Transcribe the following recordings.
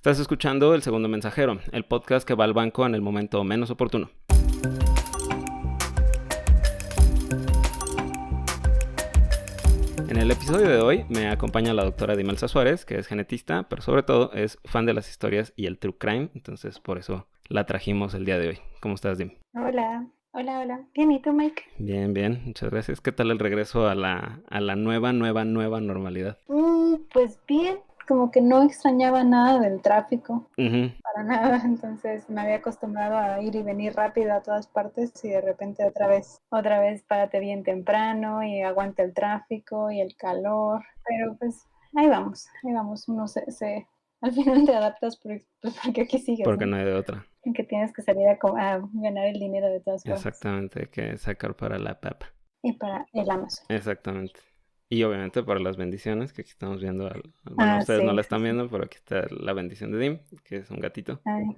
Estás escuchando El Segundo Mensajero, el podcast que va al banco en el momento menos oportuno. En el episodio de hoy me acompaña la doctora Dimelsa Suárez, que es genetista, pero sobre todo es fan de las historias y el true crime, entonces por eso la trajimos el día de hoy. ¿Cómo estás, Dim? Hola. Bien, ¿y tú, Mike? Bien, muchas gracias. ¿Qué tal el regreso a la nueva normalidad? Pues bien, como que no extrañaba nada del tráfico, Uh-huh. para nada, entonces me había acostumbrado a ir y venir rápido a todas partes y de repente otra vez párate bien temprano y aguanta el tráfico y el calor, pero pues ahí vamos, uno se al final te adaptas pues porque aquí sigues, Porque ¿no? no hay de otra. En que tienes que salir a ganar el dinero de todas formas. Exactamente, hay que sacar para la papa. Y para el Amazon. Exactamente. Y obviamente para las bendiciones, que aquí estamos viendo, bueno, ustedes no Sí, la sí, están sí. viendo, pero aquí está la bendición de Dim, que es un gatito. Ay, mi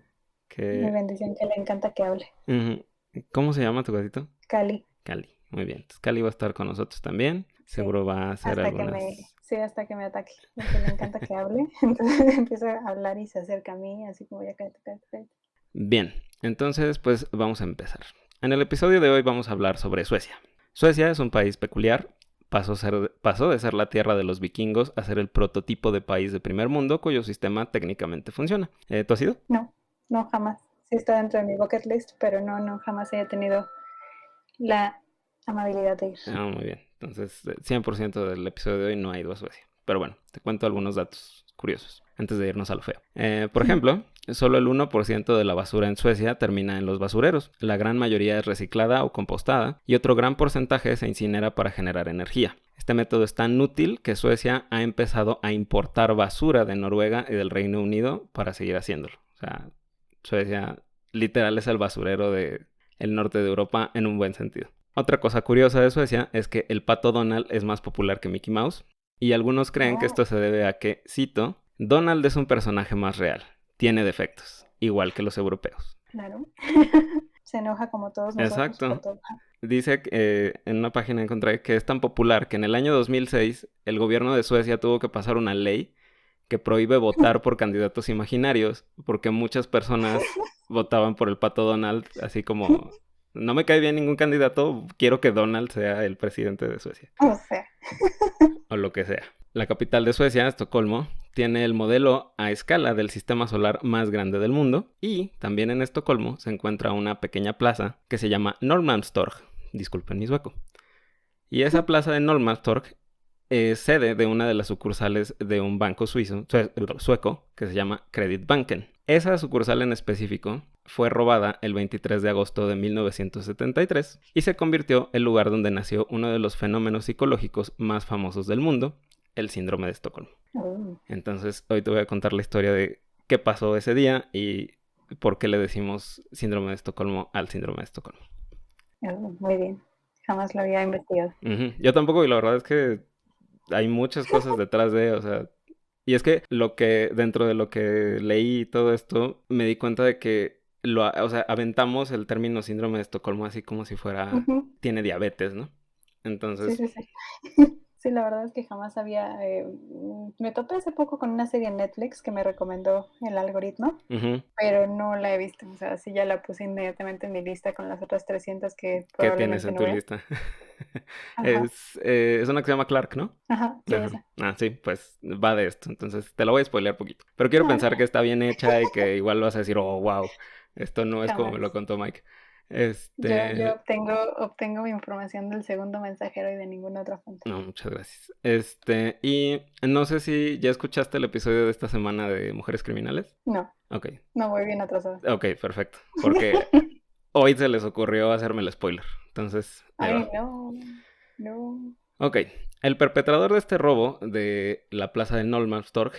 Que... bendición que le encanta que hable. Ujú. ¿Cómo se llama tu gatito? Cali, Cali. Muy bien. Entonces Cali va a estar con nosotros también. sí, Seguro va a hacer algunas... hasta que me ataque, porque le encanta que hable. Entonces empieza a hablar y se acerca a mí, así como ya cállate. Bien, entonces pues vamos a empezar. En el episodio de hoy vamos a hablar sobre Suecia. Suecia es un país peculiar. Pasó de ser la tierra de los vikingos a ser el prototipo de país de primer mundo cuyo sistema técnicamente funciona. ¿Tú has ido? No, jamás. Sí está dentro de mi bucket list, pero no, jamás he tenido la amabilidad de ir. Muy bien. Entonces, 100% del episodio de hoy no ha ido a Suecia. Pero bueno, te cuento algunos datos curiosos antes de irnos a lo feo. Por ejemplo, solo el 1% de la basura en Suecia termina en los basureros. La gran mayoría es reciclada o compostada y otro gran porcentaje se incinera para generar energía. Este método es tan útil que Suecia ha empezado a importar basura de Noruega y del Reino Unido para seguir haciéndolo. O sea, Suecia literal es el basurero del norte de Europa en un buen sentido. Otra cosa curiosa de Suecia es que el pato Donald es más popular que Mickey Mouse, y algunos creen que esto se debe a que, cito, Donald es un personaje más real, tiene defectos, igual que los europeos. Claro. Se enoja como todos nosotros por Exacto. todo. Dice que en una página encontré que es tan popular que en el año 2006 el gobierno de Suecia tuvo que pasar una ley que prohíbe votar por candidatos imaginarios porque muchas personas votaban por el pato Donald, así como no me cae bien ningún candidato, quiero que Donald sea el presidente de Suecia. O sea. O lo que sea. La capital de Suecia, Estocolmo, tiene el modelo a escala del sistema solar más grande del mundo, y también en Estocolmo se encuentra una pequeña plaza que se llama Norrmalmstorg. Disculpen mi sueco. Y esa plaza de Norrmalmstorg es sede de una de las sucursales de un banco sueco que se llama Kreditbanken. Esa sucursal en específico fue robada el 23 de agosto de 1973 y se convirtió en el lugar donde nació uno de los fenómenos psicológicos más famosos del mundo, el síndrome de Estocolmo. Entonces, hoy te voy a contar la historia de qué pasó ese día y por qué le decimos síndrome de Estocolmo al síndrome de Estocolmo. Muy bien. Jamás lo había investigado. Uh-huh. Yo tampoco, y la verdad es que hay muchas cosas detrás de, o sea, y es que dentro de lo que leí y todo esto, me di cuenta de que aventamos el término síndrome de Estocolmo así como si fuera, tiene diabetes, ¿no? Entonces... Sí. Sí, la verdad es que jamás había... me topé hace poco con una serie en Netflix que me recomendó el algoritmo, pero no la he visto. O sea, sí ya la puse inmediatamente en mi lista con las otras 300 que ¿Qué tienes probablemente en no tu vea. lista? Ajá, Es una que se llama Clark, ¿no? ajá, sí, Ajá. esa. Sí, pues va de esto. Entonces te lo voy a spoilear poquito. Pero quiero pensar que está bien hecha y que igual vas a decir, oh, wow, esto no es como me lo Jamás. contó Mike. Yo obtengo mi información del Segundo Mensajero y de ninguna otra fuente. No, muchas gracias. Y no sé si ya escuchaste el episodio de esta semana de Mujeres Criminales. No, Ok, no voy bien atrasada. ok, perfecto. Porque hoy se les ocurrió hacerme el spoiler. Entonces, ahí Ay, va. no. Ok, el perpetrador de este robo de la plaza de Norrmalmstorg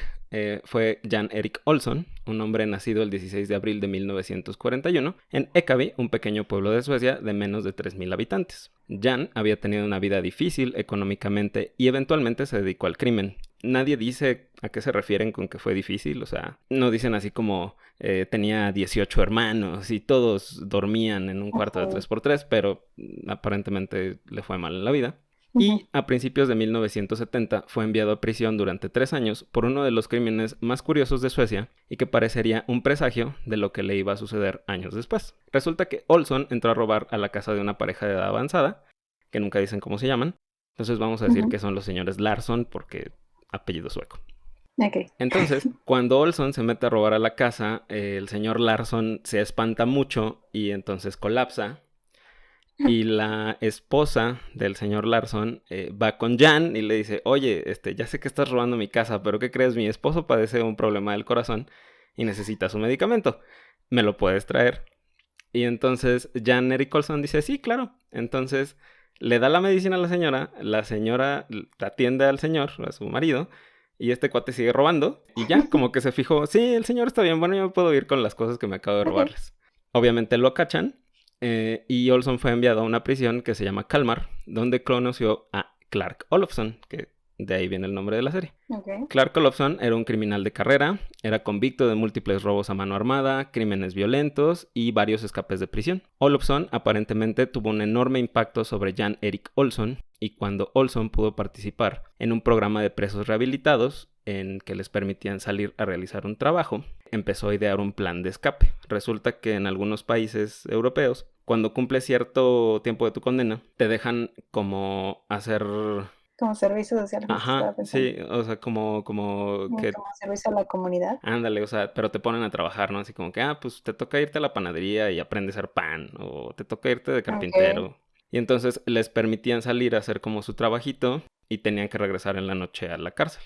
fue Jan Erik Olsson, un hombre nacido el 16 de abril de 1941 en Ekaby, un pequeño pueblo de Suecia de menos de 3.000 habitantes. Jan había tenido una vida difícil económicamente y eventualmente se dedicó al crimen. Nadie dice a qué se refieren con que fue difícil, o sea, no dicen así como tenía 18 hermanos y todos dormían en un cuarto de 3x3, pero aparentemente le fue mal en la vida. Y a principios de 1970 fue enviado a prisión durante 3 años por uno de los crímenes más curiosos de Suecia y que parecería un presagio de lo que le iba a suceder años después. Resulta que Olson entró a robar a la casa de una pareja de edad avanzada, que nunca dicen cómo se llaman. Entonces vamos a decir que son los señores Larsson porque apellido sueco. Okay. Entonces, cuando Olson se mete a robar a la casa, el señor Larsson se espanta mucho y entonces colapsa. Y la esposa del señor Larsson va con Jan y le dice, oye, ya sé que estás robando mi casa, pero ¿qué crees? Mi esposo padece un problema del corazón y necesita su medicamento. ¿Me lo puedes traer? Y entonces Jan Erik Olson dice, sí, claro. Entonces le da la medicina a la señora atiende al señor, a su marido, y este cuate sigue robando. Y ya, como que se fijó, sí, el señor está bien, bueno, yo me puedo ir con las cosas que me acabo de robarles. Obviamente lo cachan. Y Olson fue enviado a una prisión que se llama Kalmar, donde conoció a Clark Olofsson, que de ahí viene el nombre de la serie. Okay. Clark Olofsson era un criminal de carrera, era convicto de múltiples robos a mano armada, crímenes violentos y varios escapes de prisión. Olofsson aparentemente tuvo un enorme impacto sobre Jan Erik Olson, y cuando Olson pudo participar en un programa de presos rehabilitados en que les permitían salir a realizar un trabajo, empezó a idear un plan de escape. Resulta que en algunos países europeos, cuando cumples cierto tiempo de tu condena, te dejan como hacer... Como servicio social. Ajá, sí, o sea, como que... Como servicio a la comunidad. Ándale, o sea, pero te ponen a trabajar, ¿no? Así como que, pues te toca irte a la panadería y aprendes a hacer pan, o te toca irte de carpintero. Okay. Y entonces les permitían salir a hacer como su trabajito y tenían que regresar en la noche a la cárcel.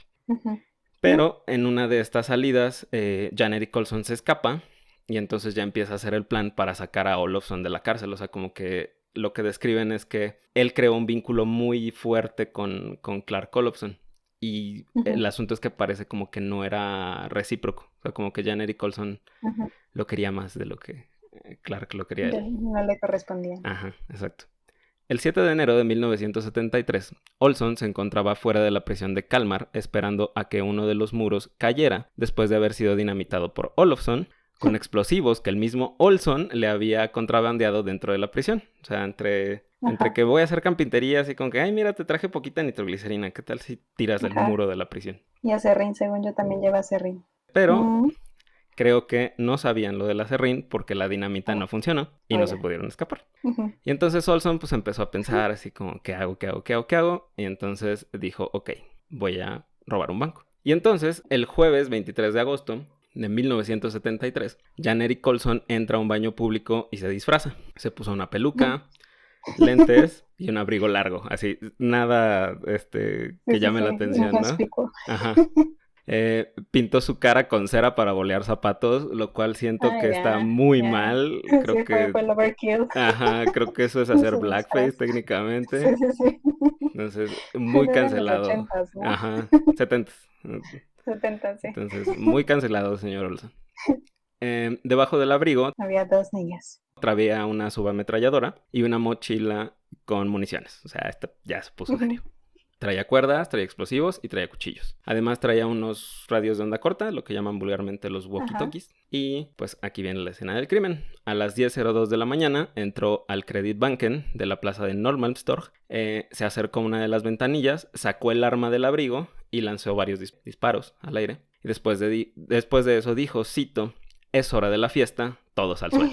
Pero en una de estas salidas, Jan Erik Olson se escapa y entonces ya empieza a hacer el plan para sacar a Olofsson de la cárcel. O sea, como que lo que describen es que él creó un vínculo muy fuerte con Clark Olofsson. Y el asunto es que parece como que no era recíproco. O sea, como que Jan Erik Olson lo quería más de lo que Clark lo quería él. No le correspondía. Ajá, exacto. El 7 de enero de 1973, Olson se encontraba fuera de la prisión de Kalmar esperando a que uno de los muros cayera después de haber sido dinamitado por Olofsson con explosivos que el mismo Olson le había contrabandeado dentro de la prisión. O sea, entre que voy a hacer carpintería así como que, ay, mira, te traje poquita nitroglicerina, ¿qué tal si tiras el muro de la prisión? Y acerrín, según yo, también lleva acerrín. Pero... creo que no sabían lo del acerrín porque la dinamita no funcionó y no se pudieron escapar. Y entonces Olson pues empezó a pensar así como, ¿qué hago? Y entonces dijo, ok, voy a robar un banco. Y entonces el jueves 23 de agosto de 1973, Jan Erik Olson entra a un baño público y se disfraza. Se puso una peluca, lentes y un abrigo largo. Así, nada que llame la atención, ¿no? Ajá. Pintó su cara con cera para bolear zapatos, lo cual siento que está muy mal. Creo que fue el overkill. Ajá, creo que eso es hacer blackface técnicamente. Sí. Entonces, muy cancelado. En los 80s, ¿no? Ajá, 70s. 70, sí. Entonces, muy cancelado, señor Olson. Debajo del abrigo había 2 niñas. Traía una subametralladora y una mochila con municiones. O sea, ya se puso serio. Traía cuerdas, traía explosivos y traía cuchillos. Además traía unos radios de onda corta, lo que llaman vulgarmente los walkie-talkies. Y pues aquí viene la escena del crimen. A las 10:02 de la mañana entró al Kreditbanken de la plaza de Norrmalmstorg. Se acercó a una de las ventanillas, sacó el arma del abrigo y lanzó varios disparos al aire. Y después de eso dijo, cito, es hora de la fiesta, todos al suelo.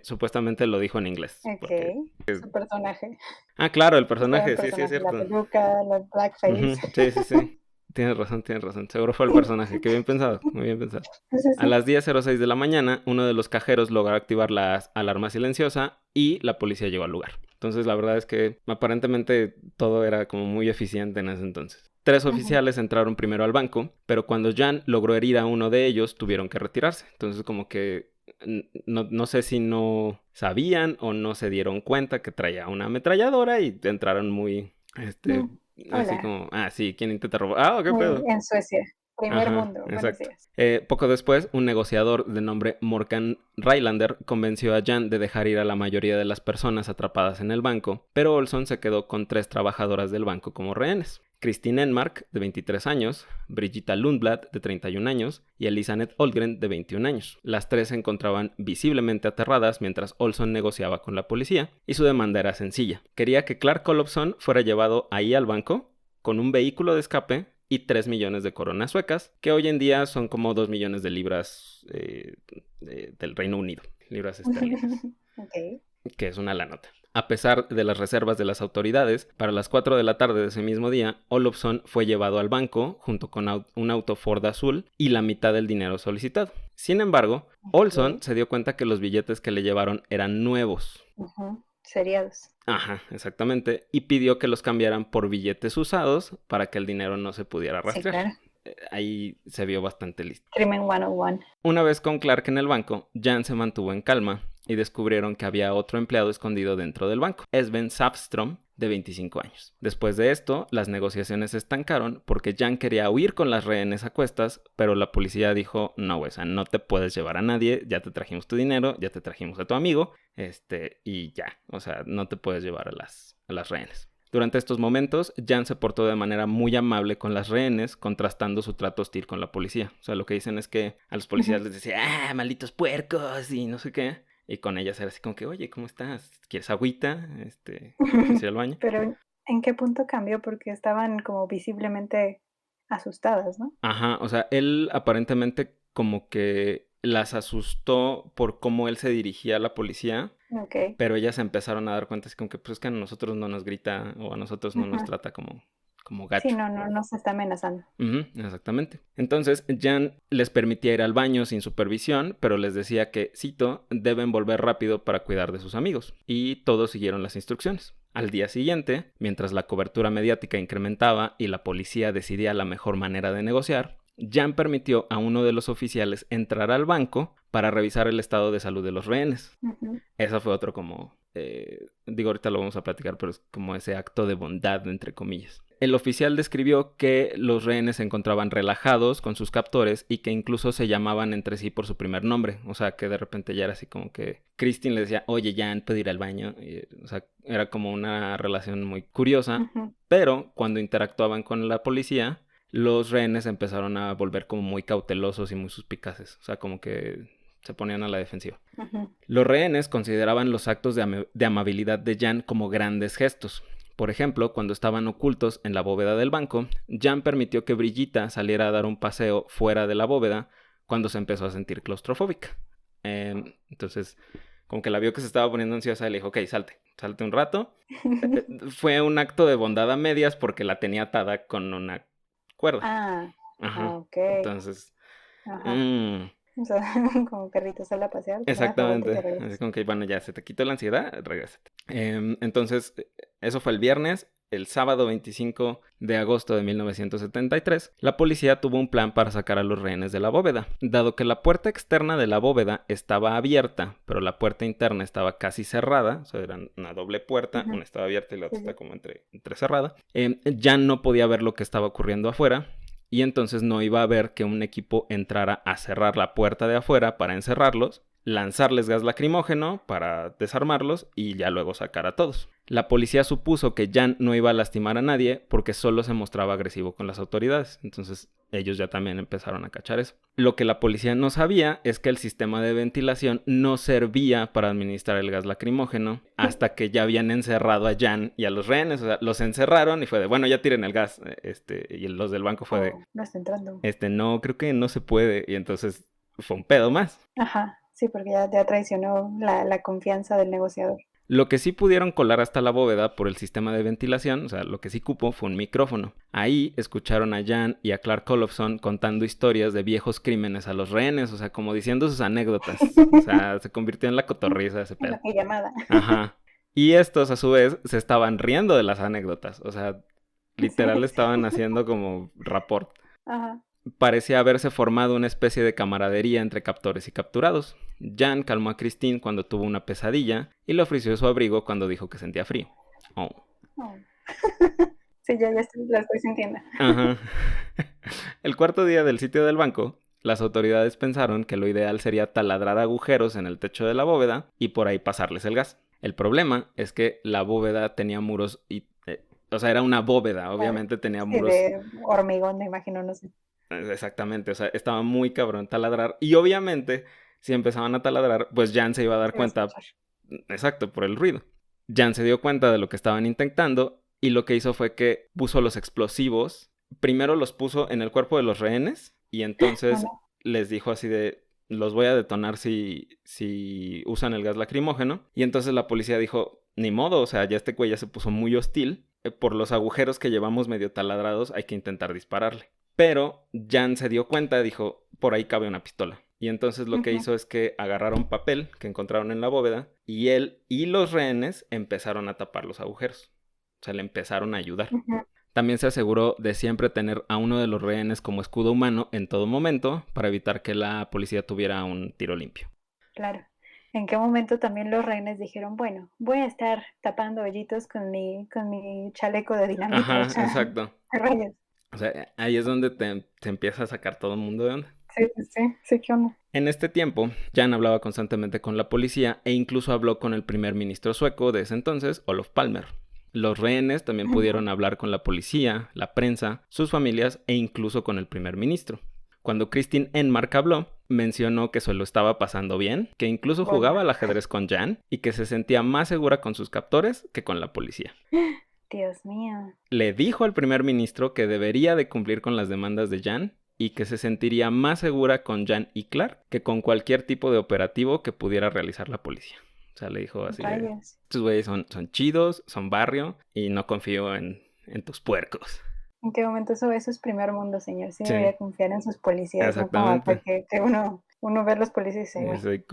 Supuestamente lo dijo en inglés. Su personaje. Ah, claro, el personaje, sí, es cierto. La peluca, la blackface. Sí. Tienes razón. Seguro fue el personaje. Qué bien pensado, muy bien pensado. Sí. A las 10:06 de la mañana, uno de los cajeros logró activar la alarma silenciosa y la policía llegó al lugar. Entonces, la verdad es que aparentemente todo era como muy eficiente en ese entonces. 3 oficiales entraron primero al banco, pero cuando Jan logró herir a uno de ellos, tuvieron que retirarse. Entonces, como que no sé si no sabían o no se dieron cuenta que traía una ametralladora y entraron muy, así como, sí, ¿quién intenta robar? ¿Qué pedo? En Suecia. Primer mundo. Exacto. Poco después, un negociador de nombre Morgan Rylander convenció a Jan de dejar ir a la mayoría de las personas atrapadas en el banco, pero Olson se quedó con 3 trabajadoras del banco como rehenes. Christine Enmark, de 23 años, Brigitta Lundblad, de 31 años, y Elisabeth Olgren, de 21 años. Las tres se encontraban visiblemente aterradas mientras Olson negociaba con la policía, y su demanda era sencilla. Quería que Clark Olofsson fuera llevado ahí al banco, con un vehículo de escape y 3 millones de coronas suecas, que hoy en día son como 2 millones de libras del Reino Unido, libras esterlinas. Okay. Que es una lanota. A pesar de las reservas de las autoridades, para las 4 de la tarde de ese mismo día, Olofsson fue llevado al banco junto con un auto Ford azul y la mitad del dinero solicitado. Sin embargo, Olson se dio cuenta que los billetes que le llevaron eran nuevos. Seriados. Ajá, exactamente. Y pidió que los cambiaran por billetes usados para que el dinero no se pudiera rastrear. Sí, claro. Ahí se vio bastante listo. Crimen 101. Una vez con Clark en el banco, Jan se mantuvo en calma y descubrieron que había otro empleado escondido dentro del banco, Sven Säfström, de 25 años. Después de esto, las negociaciones se estancaron porque Jan quería huir con las rehenes a cuestas, pero la policía dijo, no, güey, o sea, no te puedes llevar a nadie, ya te trajimos tu dinero, ya te trajimos a tu amigo, y ya, o sea, no te puedes llevar a las rehenes. Durante estos momentos, Jan se portó de manera muy amable con las rehenes, contrastando su trato hostil con la policía. O sea, lo que dicen es que a los policías les decía, malditos puercos, y no sé qué. Y con ellas era así como que, oye, ¿cómo estás? ¿Quieres agüita? ¿Quieres ir al baño? Pero, ¿en qué punto cambió? Porque estaban como visiblemente asustadas, ¿no? Ajá, o sea, él aparentemente como que las asustó por cómo él se dirigía a la policía. Okay. Pero ellas se empezaron a dar cuenta así como que, pues es que a nosotros no nos grita o a nosotros no nos trata como gacho. Sí, no se está amenazando. Exactamente. Entonces, Jan les permitía ir al baño sin supervisión, pero les decía que, cito, deben volver rápido para cuidar de sus amigos. Y todos siguieron las instrucciones. Al día siguiente, mientras la cobertura mediática incrementaba y la policía decidía la mejor manera de negociar, Jan permitió a uno de los oficiales entrar al banco para revisar el estado de salud de los rehenes. Eso fue otro como, ahorita lo vamos a platicar, pero es como ese acto de bondad, entre comillas. El oficial describió que los rehenes se encontraban relajados con sus captores y que incluso se llamaban entre sí por su primer nombre. O sea, que de repente ya era así como que Christine le decía, oye, Jan, ¿puedo ir al baño? O sea, era como una relación muy curiosa. Pero cuando interactuaban con la policía, los rehenes empezaron a volver como muy cautelosos y muy suspicaces. O sea, como que se ponían a la defensiva. Los rehenes consideraban los actos de amabilidad de Jan como grandes gestos. Por ejemplo, cuando estaban ocultos en la bóveda del banco, Jan permitió que Brigitta saliera a dar un paseo fuera de la bóveda cuando se empezó a sentir claustrofóbica. Entonces, como que la vio que se estaba poniendo ansiosa y le dijo, ok, salte un rato. Fue un acto de bondad a medias porque la tenía atada con una cuerda. Ok. Entonces, o sea, como perrito sale a pasear. Exactamente. Así como que, bueno, ya se te quitó la ansiedad, regrésate. Entonces, eso fue el viernes. El sábado 25 de agosto de 1973, la policía tuvo un plan para sacar a los rehenes de la bóveda. Dado que la puerta externa de la bóveda estaba abierta, pero la puerta interna estaba casi cerrada, o sea, era una doble puerta, una estaba abierta y la otra está como entre cerrada, ya no podía ver lo que estaba ocurriendo afuera. Y entonces no iba a haber que un equipo entrara a cerrar la puerta de afuera para encerrarlos, lanzarles gas lacrimógeno para desarmarlos y ya luego sacar a todos. La policía supuso que Jan no iba a lastimar a nadie porque solo se mostraba agresivo con las autoridades. Entonces ellos ya también empezaron a cachar eso. Lo que la policía no sabía es que el sistema de ventilación no servía para administrar el gas lacrimógeno hasta que ya habían encerrado a Jan y a los rehenes. O sea, los encerraron y fue de, bueno, ya tiren el gas. Y los del banco fue de, no está entrando. No, creo que no se puede. Y entonces fue un pedo más. Ajá, sí, porque ya traicionó la confianza del negociador. Lo que sí pudieron colar hasta la bóveda por el sistema de ventilación, o sea, lo que sí cupo fue un micrófono. Ahí escucharon a Jan y a Clark Olofsson contando historias de viejos crímenes a los rehenes, o sea, como diciendo sus anécdotas. O sea, se convirtió en la cotorriza ese pedo. La llamada. Ajá. Y estos, a su vez, se estaban riendo de las anécdotas. O sea, literal estaban haciendo como rapport. Ajá. Parecía haberse formado una especie de camaradería entre captores y capturados. Jan calmó a Christine cuando tuvo una pesadilla y le ofreció su abrigo cuando dijo que sentía frío. Sí, ya la estoy sintiendo. Ajá. El cuarto día del sitio del banco, las autoridades pensaron que lo ideal sería taladrar agujeros en el techo de la bóveda y por ahí pasarles el gas. El problema es que la bóveda tenía muros O sea, era una bóveda, Claro. obviamente tenía Sí, muros. de hormigón, me imagino, no sé. Exactamente, o sea, estaba muy cabrón taladrar. Y obviamente, si empezaban a taladrar, pues Jan se iba a dar Se va a cuenta, escuchar. exacto, por el ruido. Jan se dio cuenta de lo que estaban intentando y lo que hizo fue que puso los explosivos. Primero los puso en el cuerpo de los rehenes y Oh, entonces no. les dijo así de, los voy a detonar si usan el gas lacrimógeno. Y entonces la policía dijo, ni modo, o sea, ya este güey ya se puso muy hostil. Por los agujeros que llevamos medio taladrados hay que intentar dispararle. Pero Jan se dio cuenta, dijo, por ahí cabe una pistola. Y entonces lo que Ujú, hizo es que agarraron papel que encontraron en la bóveda y él y los rehenes empezaron a tapar los agujeros. O sea, le empezaron a ayudar. ujú. También se aseguró de siempre tener a uno de los rehenes como escudo humano en todo momento para evitar que la policía tuviera un tiro limpio. Claro. ¿En qué momento también los rehenes dijeron, bueno, voy a estar tapando hoyitos con mi chaleco de dinamita? O Ajá, sea, exacto. qué rayos. O sea, ahí es donde te empieza a sacar todo el mundo de onda. Sí, sí, sí, sí, ¿qué onda? En este tiempo, Jan hablaba constantemente con la policía e incluso habló con el primer ministro sueco de ese entonces, Olof Palmer. Los rehenes también Ujú. pudieron hablar con la policía, la prensa, sus familias e incluso con el primer ministro. Cuando Christine Enmark habló, mencionó que se lo estaba pasando bien, que incluso jugaba Bomba. al ajedrez con Jan y que se sentía más segura con sus captores que con la policía. Dios mío. Le dijo al primer ministro que debería de cumplir con las demandas de Jan y que se sentiría más segura con Jan y Clark que con cualquier tipo de operativo que pudiera realizar la policía. O sea, le dijo así de, Rayos. estos güeyes son chidos, son barrio y no confío en tus puercos. ¿En qué momento eso es primer mundo, señor? Sí Sí, debería confiar en sus policías, no como acá exactamente. que uno ve a los policías y dice, güey, Soy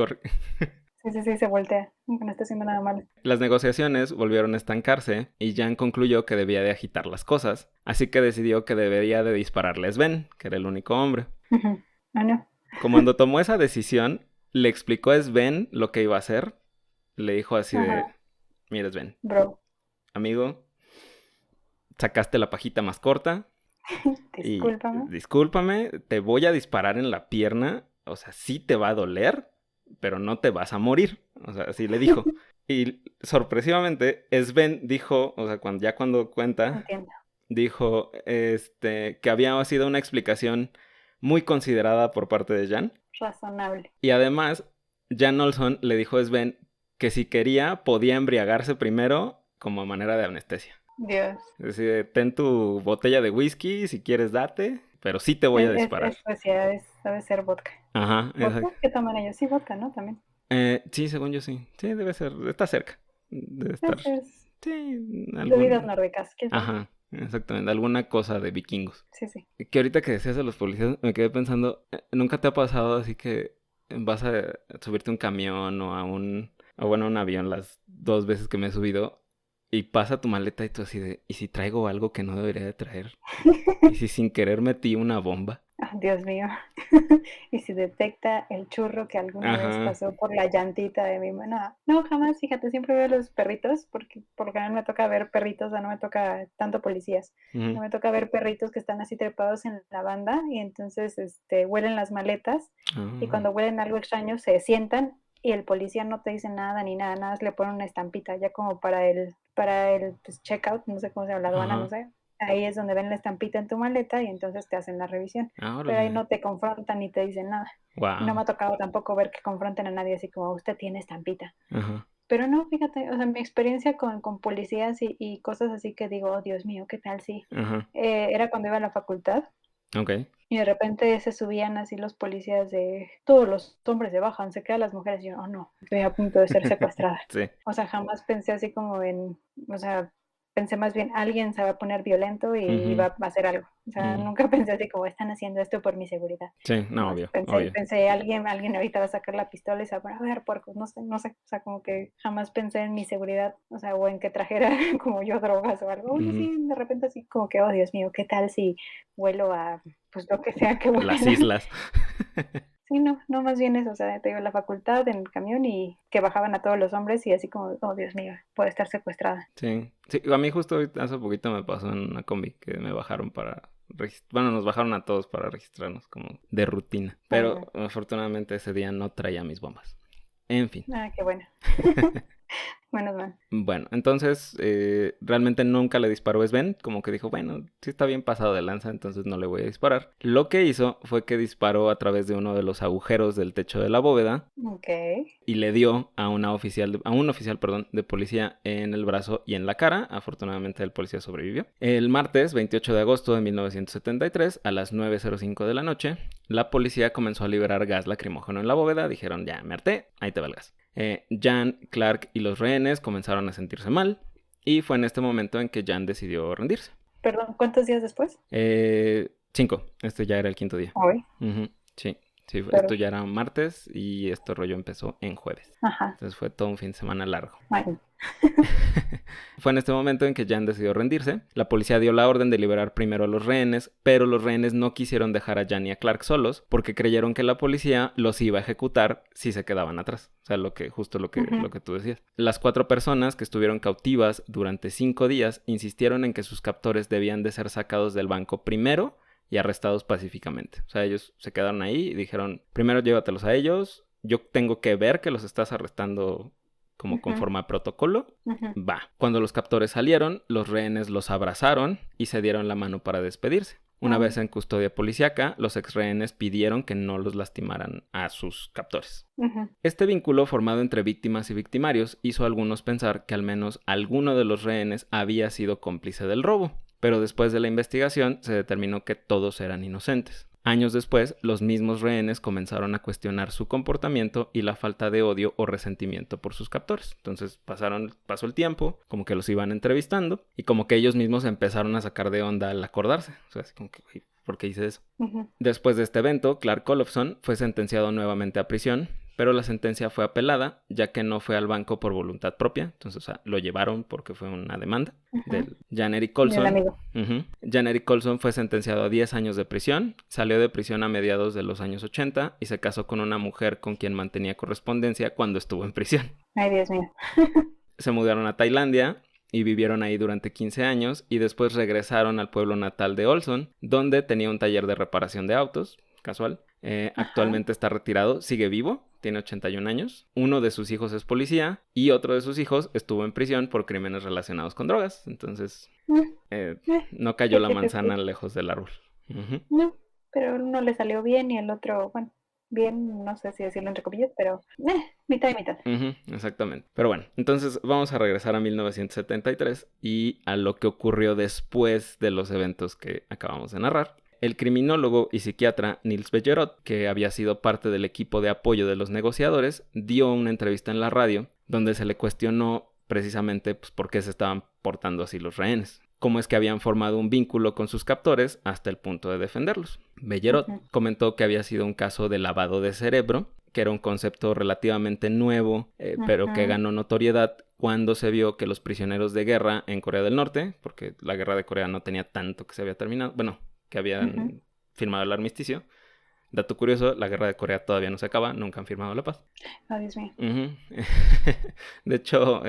sí, sí, sí, se voltea, que no está haciendo nada malo. Las negociaciones volvieron a estancarse y Jan concluyó que debía de agitar las cosas, así que decidió que debería de dispararle a Sven, que era el único hombre. Ujú. Ah, no. Cuando tomó esa decisión, le explicó a Sven lo que iba a hacer. Le dijo así Ajá, de, mira Sven, bro, amigo, sacaste la pajita más corta y discúlpame. discúlpame, te voy a disparar en la pierna, o sea, sí te va a doler, pero no te vas a morir. O sea, así le dijo. Y sorpresivamente, Sven dijo, o sea, cuando cuenta, Entiendo. dijo que había sido una explicación muy considerada por parte de Jan. Razonable. Y además, Jan Olson le dijo a Sven que si quería podía embriagarse primero como manera de anestesia. Dios. Es decir, ten tu botella de whisky, si quieres date, pero sí te voy a disparar. Es Suecia, debe ser vodka. Ajá, ¿Vodka? exacto. ¿Qué toman ellos? Sí, vodka, ¿no? También. Sí, según yo sí. Sí, debe ser, está cerca. Debe estar, Es sí, bebidas algún... nórdicas, ¿quién sabe? Ajá, exactamente, alguna cosa de vikingos. Sí, sí. Que ahorita que decías de los policías, me quedé pensando, ¿nunca te ha pasado así que vas a subirte a un camión o bueno, a un avión las dos veces que me he subido y pasa tu maleta y tú así de, ¿y si traigo algo que no debería de traer? ¿Y si sin querer metí una bomba? Ah, Dios mío. Y si detecta el churro que alguna vez Ajá, pasó por la llantita de mi mano. No, jamás, fíjate, siempre veo a los perritos, porque por lo general me toca ver perritos, o sea, no me toca tanto policías. ujú, No me toca ver perritos que están así trepados en la banda y entonces huelen las maletas y ah, cuando huelen algo extraño se sientan y el policía no te dice nada ni nada, nada más le pone una estampita ya como para el pues, checkout, no sé cómo se llama, la aduana, no ajá, sé. Ahí es donde ven la estampita en tu maleta y entonces te hacen la revisión. Pero ahí órale, no te confrontan ni te dicen nada. Y no wow, me ha tocado tampoco ver que confronten a nadie así como usted tiene estampita. ajá, Pero no, fíjate, o sea, mi experiencia con policías y cosas así que digo, oh, Dios mío, ¿qué tal si? ajá, Era cuando iba a la facultad ok, y de repente se subían así los policías de todos los hombres se bajan, se quedan las mujeres y yo, oh no, estoy a punto de ser secuestrada. sí, O sea, jamás pensé así como o sea, pensé más bien alguien se va a poner violento y ujú, va a hacer algo. O sea, mm, nunca pensé así como están haciendo esto por mi seguridad. sí, no, Jamás obvio, pensé, obvio, pensé alguien ahorita va a sacar la pistola y se va a poner, a ver, puercos, no sé, no sé. O sea, como que jamás pensé en mi seguridad, o sea, o en que trajera como yo drogas o algo. Oye, ujú, sí, de repente así como que, oh Dios mío, ¿qué tal si vuelo a, pues lo que sea que las vuelan? islas, Sí, no, no, más bien eso, o sea, te digo, la facultad en el camión y que bajaban a todos los hombres y así como, oh Dios mío, puede estar secuestrada. sí, sí, a mí justo hace poquito me pasó en una combi que me bajaron bueno, nos bajaron a todos para registrarnos como de rutina, Ay, pero no. afortunadamente ese día no traía mis bombas. En fin. Ah, qué bueno. Menos mal. Bueno, entonces realmente nunca le disparó Sven, como que dijo, bueno, sí está bien pasado de lanza, entonces no le voy a disparar. Lo que hizo fue que disparó a través de uno de los agujeros del techo de la bóveda Ok. y le dio a un oficial, perdón, de policía en el brazo y en la cara. Afortunadamente el policía sobrevivió. El martes 28 de agosto de 1973, a las 9:05 de la noche, la policía comenzó a liberar gas lacrimógeno en la bóveda. Dijeron, ya me harté, ahí te va el gas. Jan, Clark y los rehenes comenzaron a sentirse mal y fue en este momento en que Jan decidió rendirse. Perdón, ¿cuántos días después? 5. Este ya era el quinto día. Hoy. Sí. Sí, esto Pero, ya era martes y este rollo empezó en jueves. ajá. Entonces fue todo un fin de semana largo. Ay. Fue en este momento en que Jan decidió rendirse. La policía dio la orden de liberar primero a los rehenes, pero los rehenes no quisieron dejar a Jan y a Clark solos porque creyeron que la policía los iba a ejecutar si se quedaban atrás. O sea, justo lo que tú decías. Las 4 personas que estuvieron cautivas durante 5 días insistieron en que sus captores debían de ser sacados del banco primero y arrestados pacíficamente. O sea, ellos se quedaron ahí y dijeron, primero llévatelos a ellos, yo tengo que ver que los estás arrestando como conforme a protocolo. Va. Cuando los captores salieron, los rehenes los abrazaron y se dieron la mano para despedirse. Una vez en custodia policíaca, los ex rehenes pidieron que no los lastimaran a sus captores. Este vínculo formado entre víctimas y victimarios hizo a algunos pensar que al menos alguno de los rehenes había sido cómplice del robo, pero después de la investigación se determinó que todos eran inocentes. Años después, los mismos rehenes comenzaron a cuestionar su comportamiento y la falta de odio o resentimiento por sus captores. Entonces pasó el tiempo, como que los iban entrevistando y como que ellos mismos empezaron a sacar de onda al acordarse. O sea, así como que, ¿por qué hice eso? Después de este evento, Clark Olofsson fue sentenciado nuevamente a prisión, pero la sentencia fue apelada, ya que no fue al banco por voluntad propia. Entonces, o sea, lo llevaron porque fue una demanda del Jan Erik Colson. Jan Erik Colson fue sentenciado a 10 años de prisión, salió de prisión a mediados de los años 80 y se casó con una mujer con quien mantenía correspondencia cuando estuvo en prisión. Ay, Dios mío. Se mudaron a Tailandia y vivieron ahí durante 15 años y después regresaron al pueblo natal de Olson, donde tenía un taller de reparación de autos, casual. Actualmente está retirado, sigue vivo, tiene 81 años. Uno de sus hijos es policía y otro de sus hijos estuvo en prisión por crímenes relacionados con drogas. Entonces, no cayó la manzana lejos del árbol. No, pero uno le salió bien y el otro, bueno, bien, no sé si decirlo entre comillas, pero mitad y mitad. Exactamente. Pero bueno, entonces vamos a regresar a 1973 y a lo que ocurrió después de los eventos que acabamos de narrar. El criminólogo y psiquiatra Nils Bejerot, que había sido parte del equipo de apoyo de los negociadores, dio una entrevista en la radio donde se le cuestionó precisamente pues, por qué se estaban portando así los rehenes, cómo es que habían formado un vínculo con sus captores hasta el punto de defenderlos. Bejerot comentó que había sido un caso de lavado de cerebro, que era un concepto relativamente nuevo, pero que ganó notoriedad cuando se vio que los prisioneros de guerra en Corea del Norte, porque la guerra de Corea no tenía tanto que se había terminado, bueno, que habían firmado el armisticio. Dato curioso, la guerra de Corea todavía no se acaba, nunca han firmado la paz. Oh, Dios mío. De hecho,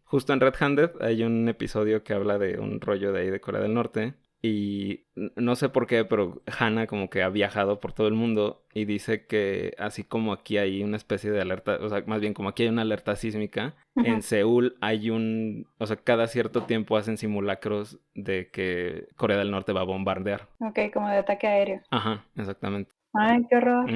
justo en Red Handed hay un episodio que habla de un rollo de ahí de Corea del Norte. Y no sé por qué, pero Hannah como que ha viajado por todo el mundo y dice que así como aquí hay una especie de alerta, o sea, más bien como aquí hay una alerta sísmica, en Seúl hay o sea, cada cierto tiempo hacen simulacros de que Corea del Norte va a bombardear. Ok, como de ataque aéreo. Ajá, exactamente. Ay, qué horror.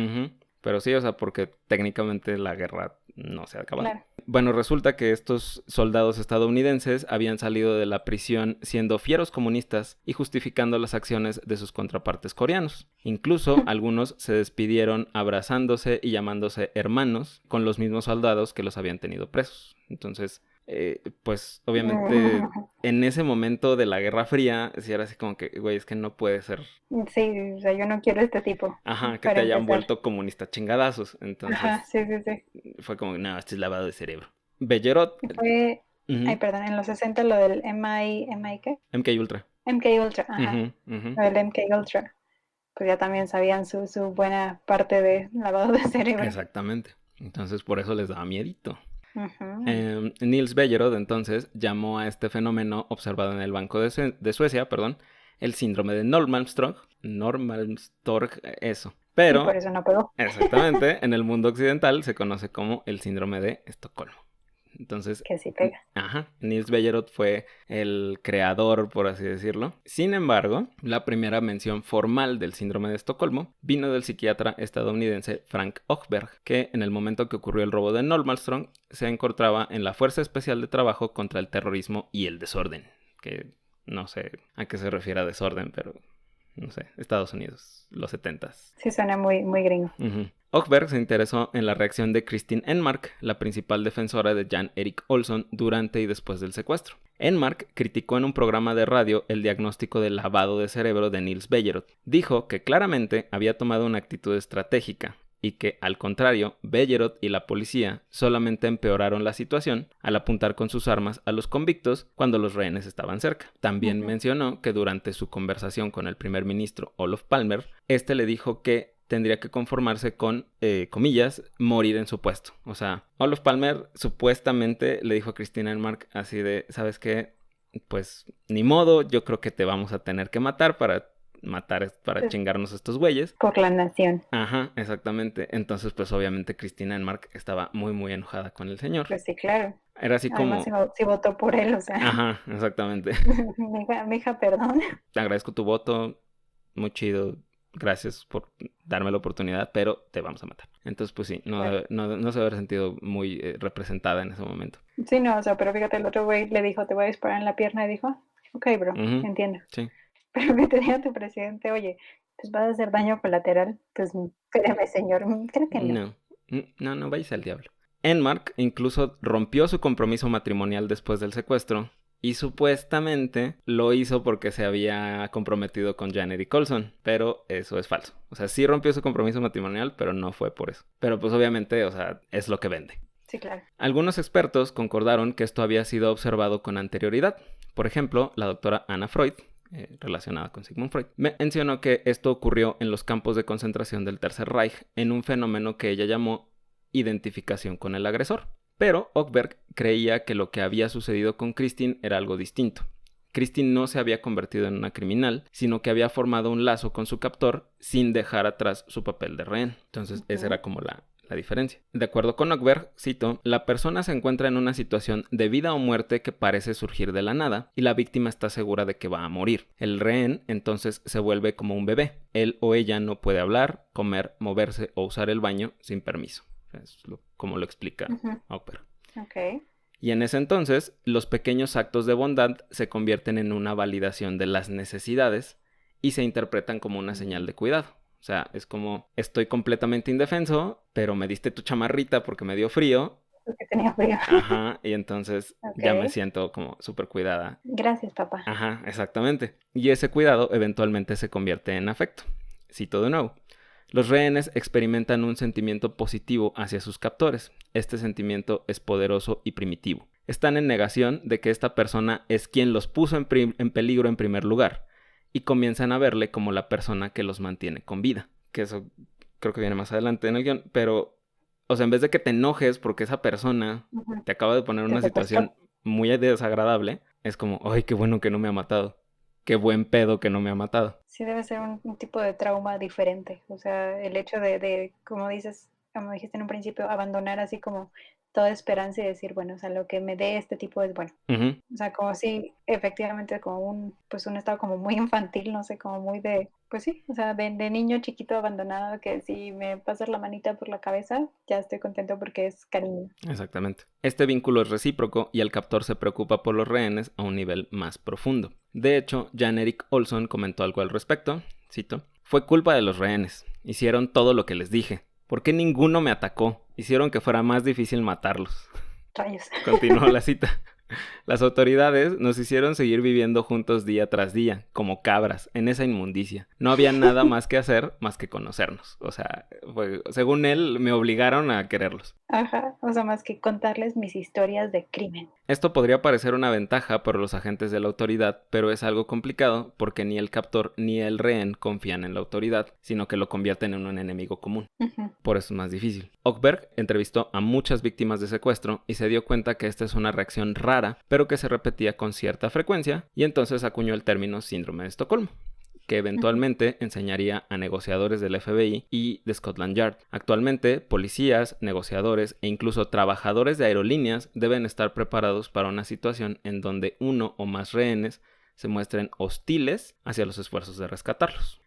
Pero sí, o sea, porque técnicamente la guerra no se ha acabado. Claro. Bueno, resulta que estos soldados estadounidenses habían salido de la prisión siendo fieros comunistas y justificando las acciones de sus contrapartes coreanos. Incluso algunos se despidieron abrazándose y llamándose hermanos con los mismos soldados que los habían tenido presos. Entonces, pues obviamente en ese momento de la Guerra Fría, sí era así como que, güey, es que no puede ser. Sí, o sea, yo no quiero este tipo. Ajá, que te hayan vuelto comunista chingadazos. Entonces, ajá, sí. Fue como, no, esto es lavado de cerebro. Bejerot. Fue, ay, perdón, en los 60 lo del MI ¿qué? MK Ultra. MK Ultra, ajá. Lo del MK Ultra. Pues ya también sabían su buena parte de lavado de cerebro. Exactamente. Entonces por eso les daba miedito. Nils Bejerot entonces llamó a este fenómeno observado en el Banco de Suecia, el síndrome de Normalmstorg, eso. Pero, y por eso no pegó. Exactamente, en el mundo occidental se conoce como el síndrome de Estocolmo. Entonces, Que sí pega. Niels Bejerot fue el creador, por así decirlo. Sin embargo, la primera mención formal del síndrome de Estocolmo vino del psiquiatra estadounidense Frank Ökberg, que en el momento que ocurrió el robo de Norrmalmstorg se encontraba en la Fuerza Especial de Trabajo contra el Terrorismo y el Desorden, que no sé a qué se refiere a desorden, pero no sé, Estados Unidos, los 70s. Sí, suena muy, muy gringo. Ökberg se interesó en la reacción de Kristin Enmark, la principal defensora de Jan Erik Olsson durante y después del secuestro. Enmark criticó en un programa de radio el diagnóstico de lavado de cerebro de Niels Bejerot. Dijo que claramente había tomado una actitud estratégica y que, al contrario, Bejerot y la policía solamente empeoraron la situación al apuntar con sus armas a los convictos cuando los rehenes estaban cerca. También mencionó que durante su conversación con el primer ministro Olof Palme, este le dijo que tendría que conformarse con, comillas, morir en su puesto. O sea, Olof Palme supuestamente le dijo a Kristin Enmark así de, ¿sabes qué? Pues ni modo, yo creo que te vamos a tener que matar para chingarnos a estos güeyes. Por la nación. Exactamente. Entonces, pues obviamente Kristin Enmark estaba muy, muy enojada con el señor. Pues sí, claro. Era así Además, como... si votó por él, o sea. Exactamente. Mija, perdón. Te agradezco tu voto, muy chido, gracias por darme la oportunidad, pero te vamos a matar. Entonces, pues sí, no se haber sentido muy representada en ese momento. Sí, no, o sea, pero fíjate, el otro güey le dijo, te voy a disparar en la pierna, y dijo, ok, bro, entiendo. Sí. Pero que te diga tu presidente, oye, pues vas a hacer daño colateral, pues espérame, señor, creo que no. No vayas al diablo. Enmark incluso rompió su compromiso matrimonial después del secuestro y supuestamente lo hizo porque se había comprometido con Jan Erik Olsson, pero eso es falso. O sea, sí rompió su compromiso matrimonial, pero no fue por eso. Pero pues obviamente, o sea, es lo que vende. Sí, claro. Algunos expertos concordaron que esto había sido observado con anterioridad. Por ejemplo, la doctora Anna Freud, relacionada con Sigmund Freud, mencionó que esto ocurrió en los campos de concentración del Tercer Reich en un fenómeno que ella llamó identificación con el agresor. Pero Ökberg creía que lo que había sucedido con Kristin era algo distinto. Kristin no se había convertido en una criminal, sino que había formado un lazo con su captor sin dejar atrás su papel de rehén. Entonces, esa era como la diferencia. De acuerdo con Ökberg, cito, la persona se encuentra en una situación de vida o muerte que parece surgir de la nada y la víctima está segura de que va a morir. El rehén entonces se vuelve como un bebé. Él o ella no puede hablar, comer, moverse o usar el baño sin permiso. Es como lo explica Ökberg. Okay. Y en ese entonces, los pequeños actos de bondad se convierten en una validación de las necesidades y se interpretan como una señal de cuidado. O sea, es como, estoy completamente indefenso, pero me diste tu chamarrita porque me dio frío. Porque tenía frío. Y entonces ya me siento como súper cuidada. Gracias, papá. Exactamente. Y ese cuidado eventualmente se convierte en afecto. Cito de nuevo. Los rehenes experimentan un sentimiento positivo hacia sus captores. Este sentimiento es poderoso y primitivo. Están en negación de que esta persona es quien los puso en peligro en primer lugar. Y comienzan a verle como la persona que los mantiene con vida. Que eso creo que viene más adelante en el guión. Pero, o sea, en vez de que te enojes porque esa persona te acaba de poner en una situación muy desagradable, es como, ay, qué bueno que no me ha matado. Qué buen pedo que no me ha matado. Sí, debe ser un tipo de trauma diferente. O sea, el hecho de, como dices, como dijiste en un principio, abandonar así como toda esperanza y decir, bueno, o sea, lo que me dé este tipo es bueno. O sea, como si efectivamente como un estado como muy infantil, no sé, como muy de, pues sí, o sea, de niño chiquito abandonado que si me pasas la manita por la cabeza, ya estoy contento porque es cariño. Exactamente. Este vínculo es recíproco y el captor se preocupa por los rehenes a un nivel más profundo. De hecho, Jan Erik Olsson comentó algo al respecto, cito, fue culpa de los rehenes, hicieron todo lo que les dije. ¿Por qué ninguno me atacó? Hicieron que fuera más difícil matarlos. Rayos. Continuó la cita. Las autoridades nos hicieron seguir viviendo juntos día tras día, como cabras, en esa inmundicia. No había nada más que hacer más que conocernos. O sea, según él, me obligaron a quererlos. O sea, más que contarles mis historias de crimen. Esto podría parecer una ventaja para los agentes de la autoridad, pero es algo complicado porque ni el captor ni el rehén confían en la autoridad, sino que lo convierten en un enemigo común. Por eso es más difícil. Ökberg entrevistó a muchas víctimas de secuestro y se dio cuenta que esta es una reacción rara, pero que se repetía con cierta frecuencia, y entonces acuñó el término síndrome de Estocolmo. que eventualmente enseñaría a negociadores del FBI y de Scotland Yard. Actualmente, policías, negociadores e incluso trabajadores de aerolíneas deben estar preparados para una situación en donde uno o más rehenes se muestren hostiles hacia los esfuerzos de rescatarlos.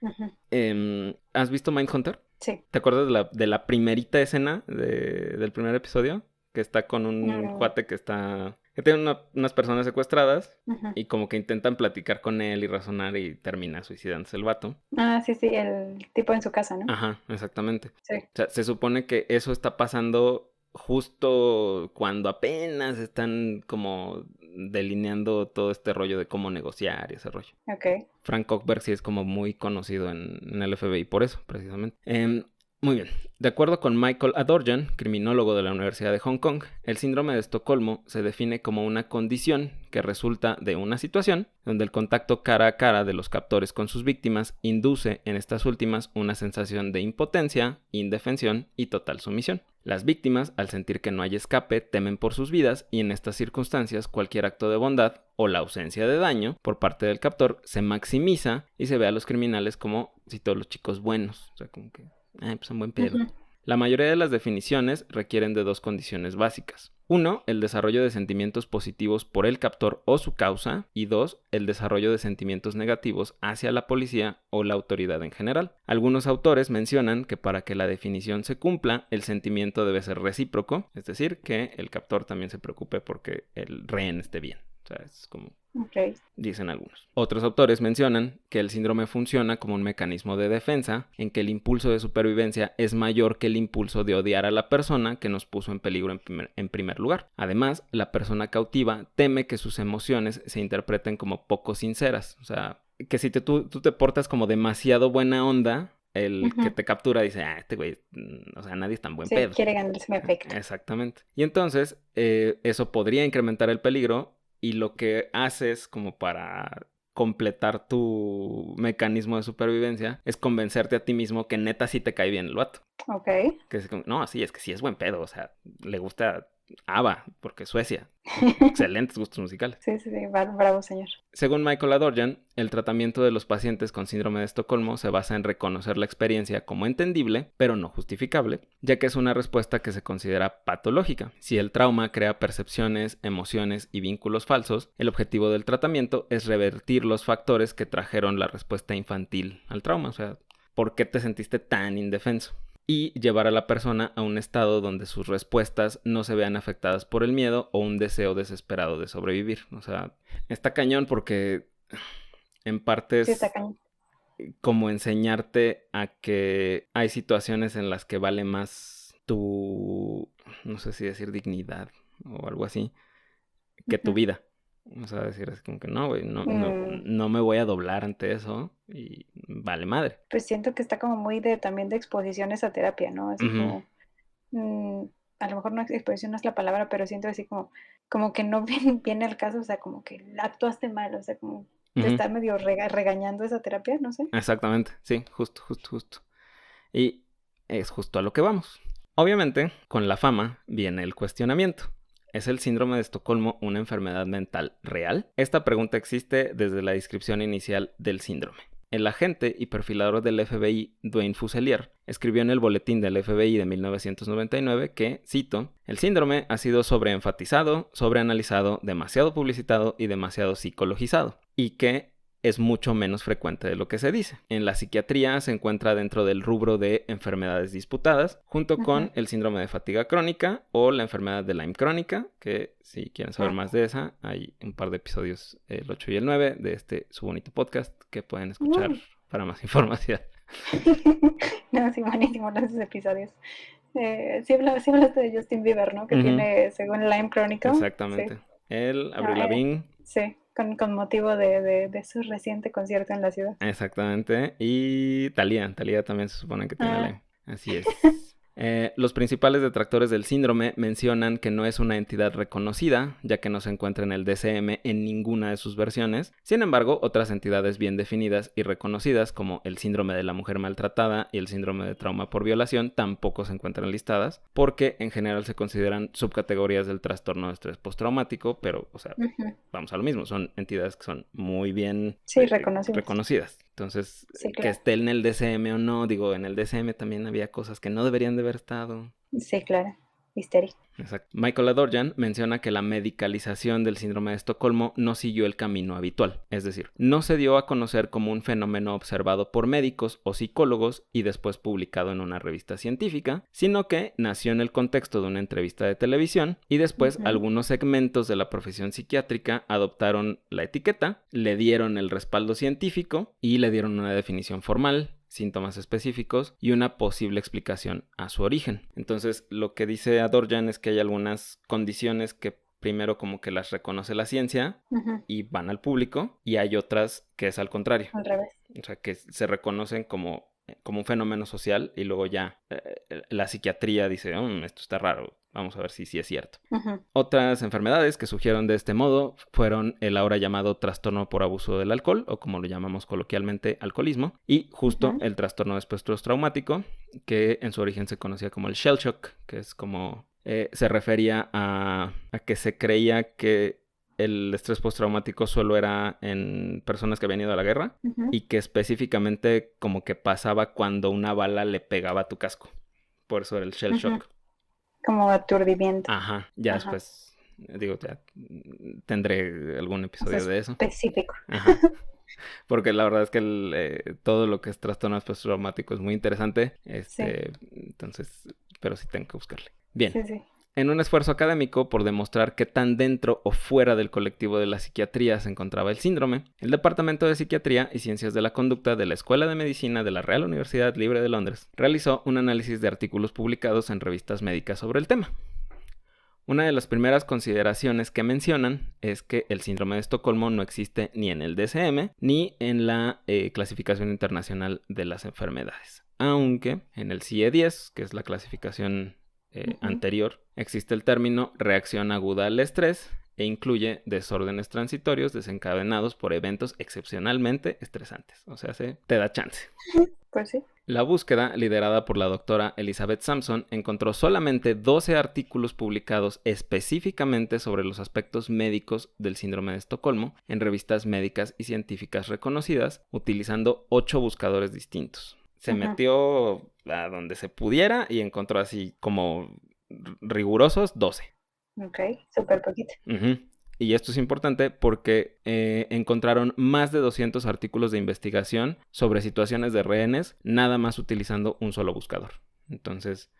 ¿Has visto Mindhunter? Sí. ¿Te acuerdas de la primerita escena del primer episodio? Que está con un cuate que tiene unas personas secuestradas y como que intentan platicar con él y razonar y termina suicidándose el vato. Ah, sí, el tipo en su casa, ¿no? Ajá, exactamente. Sí. O sea, se supone que eso está pasando justo cuando apenas están como delineando todo este rollo de cómo negociar y ese rollo. Ok. Frank Cockburn sí es como muy conocido en el FBI por eso, precisamente. Muy bien. De acuerdo con Michael Adorjan, criminólogo de la Universidad de Hong Kong, el síndrome de Estocolmo se define como una condición que resulta de una situación donde el contacto cara a cara de los captores con sus víctimas induce en estas últimas una sensación de impotencia, indefensión y total sumisión. Las víctimas, al sentir que no hay escape, temen por sus vidas y en estas circunstancias cualquier acto de bondad o la ausencia de daño por parte del captor se maximiza y se ve a los criminales como si todos los chicos buenos, o sea, como que pues son buen pedo. La mayoría de las definiciones requieren de dos condiciones básicas. 1, el desarrollo de sentimientos positivos por el captor o su causa. Y 2, el desarrollo de sentimientos negativos hacia la policía o la autoridad en general. Algunos autores mencionan que para que la definición se cumpla, el sentimiento debe ser recíproco, es decir, que el captor también se preocupe porque el rehén esté bien. O sea, es como... Okay. Dicen algunos. Otros autores mencionan que el síndrome funciona como un mecanismo de defensa en que el impulso de supervivencia es mayor que el impulso de odiar a la persona que nos puso en peligro en primer lugar. Además, la persona cautiva teme que sus emociones se interpreten como poco sinceras. O sea, que si tú te portas como demasiado buena onda, el que te captura dice, este güey, o sea, nadie es tan buen pedo. Quiere ganarse mi efecto. Exactamente. Y entonces, eso podría incrementar el peligro. Y lo que haces como para completar tu mecanismo de supervivencia es convencerte a ti mismo que neta sí te cae bien el vato. Ok. Que es como, no, sí, es que sí es buen pedo. O sea, le gusta ABBA, porque Suecia. Excelentes gustos musicales. Sí, bravo, señor. Según Michael Adorjan, el tratamiento de los pacientes con síndrome de Estocolmo se basa en reconocer la experiencia como entendible, pero no justificable, ya que es una respuesta que se considera patológica. Si el trauma crea percepciones, emociones y vínculos falsos, el objetivo del tratamiento es revertir los factores que trajeron la respuesta infantil al trauma. O sea, ¿por qué te sentiste tan indefenso? Y llevar a la persona a un estado donde sus respuestas no se vean afectadas por el miedo o un deseo desesperado de sobrevivir. O sea, está cañón porque en parte es como enseñarte a que hay situaciones en las que vale más tu, no sé si decir dignidad o algo así, que tu vida. O sea, decir así como que no, güey, no me voy a doblar ante eso y vale madre. Pues siento que está como muy también de exposiciones a terapia, ¿no? Así como, a lo mejor no exposición no es la palabra, pero siento así como que no viene al caso, o sea, como que actuaste mal, o sea, como te está medio regañando esa terapia, no sé. Exactamente, sí, justo. Y es justo a lo que vamos. Obviamente, con la fama viene el cuestionamiento. ¿Es el síndrome de Estocolmo una enfermedad mental real? Esta pregunta existe desde la descripción inicial del síndrome. El agente y perfilador del FBI, Duane Fuselier, escribió en el boletín del FBI de 1999 que, cito, el síndrome ha sido sobreenfatizado, sobreanalizado, demasiado publicitado y demasiado psicologizado, y que es mucho menos frecuente de lo que se dice. En la psiquiatría se encuentra dentro del rubro de enfermedades disputadas, junto con el síndrome de fatiga crónica o la enfermedad de Lyme crónica, que si quieren saber más de esa, hay un par de episodios, el 8 y el 9, de su bonito podcast que pueden escuchar para más información. No, sí, buenísimo esos episodios. Sí hablaste de Justin Bieber, ¿no? Que tiene, según Lyme crónica. Exactamente. Sí. Él, Avril Lavigne. Sí. Con motivo de su reciente concierto en la ciudad. Exactamente. Y Thalía también se supone que tiene Lyme. Así es. Los principales detractores del síndrome mencionan que no es una entidad reconocida, ya que no se encuentra en el DSM en ninguna de sus versiones. Sin embargo, otras entidades bien definidas y reconocidas, como el síndrome de la mujer maltratada y el síndrome de trauma por violación, tampoco se encuentran listadas, porque en general se consideran subcategorías del trastorno de estrés postraumático, pero, o sea, vamos a lo mismo, son entidades que son muy bien reconocidas. Entonces, Sí, que claro. esté en el DSM o no, digo, en el DSM también había cosas que no deberían de haber estado. Sí, claro. Histérico. Exacto. Michael Adorjan menciona que la medicalización del síndrome de Estocolmo no siguió el camino habitual, es decir, no se dio a conocer como un fenómeno observado por médicos o psicólogos y después publicado en una revista científica, sino que nació en el contexto de una entrevista de televisión y después algunos segmentos de la profesión psiquiátrica adoptaron la etiqueta, le dieron el respaldo científico y le dieron una definición formal, síntomas específicos y una posible explicación a su origen. Entonces, lo que dice Adorjan es que hay algunas condiciones que primero como que las reconoce la ciencia y van al público, y hay otras que es al contrario. Al revés. O sea, que se reconocen como un fenómeno social y luego ya la psiquiatría dice, esto está raro, vamos a ver si sí es cierto. Otras enfermedades que surgieron de este modo fueron el ahora llamado trastorno por abuso del alcohol, o como lo llamamos coloquialmente, alcoholismo, y justo el trastorno de estrés postraumático, que en su origen se conocía como el shell shock, que es como se refería a que se creía que el estrés postraumático solo era en personas que habían ido a la guerra y que específicamente como que pasaba cuando una bala le pegaba a tu casco. Por eso era el shell shock. Como aturdimiento. Ajá, ya después, digo, ya tendré algún episodio de eso. Específico. Ajá. Porque la verdad es que todo lo que es trastorno postraumático es muy interesante. Sí. Entonces, pero sí tengo que buscarle. Bien. Sí, sí. En un esfuerzo académico por demostrar qué tan dentro o fuera del colectivo de la psiquiatría se encontraba el síndrome, el Departamento de Psiquiatría y Ciencias de la Conducta de la Escuela de Medicina de la Real Universidad Libre de Londres realizó un análisis de artículos publicados en revistas médicas sobre el tema. Una de las primeras consideraciones que mencionan es que el síndrome de Estocolmo no existe ni en el DSM ni en la Clasificación Internacional de las Enfermedades, aunque en el CIE-10, que es la clasificación anterior, existe el término reacción aguda al estrés e incluye desórdenes transitorios desencadenados por eventos excepcionalmente estresantes. O sea, te da chance. Pues sí. La búsqueda, liderada por la doctora Elizabeth Sampson, encontró solamente 12 artículos publicados específicamente sobre los aspectos médicos del síndrome de Estocolmo en revistas médicas y científicas reconocidas, utilizando 8 buscadores distintos. Se metió a donde se pudiera y encontró así como rigurosos 12. Ok, súper poquito. Y esto es importante porque encontraron más de 200 artículos de investigación sobre situaciones de rehenes, nada más utilizando un solo buscador. Entonces,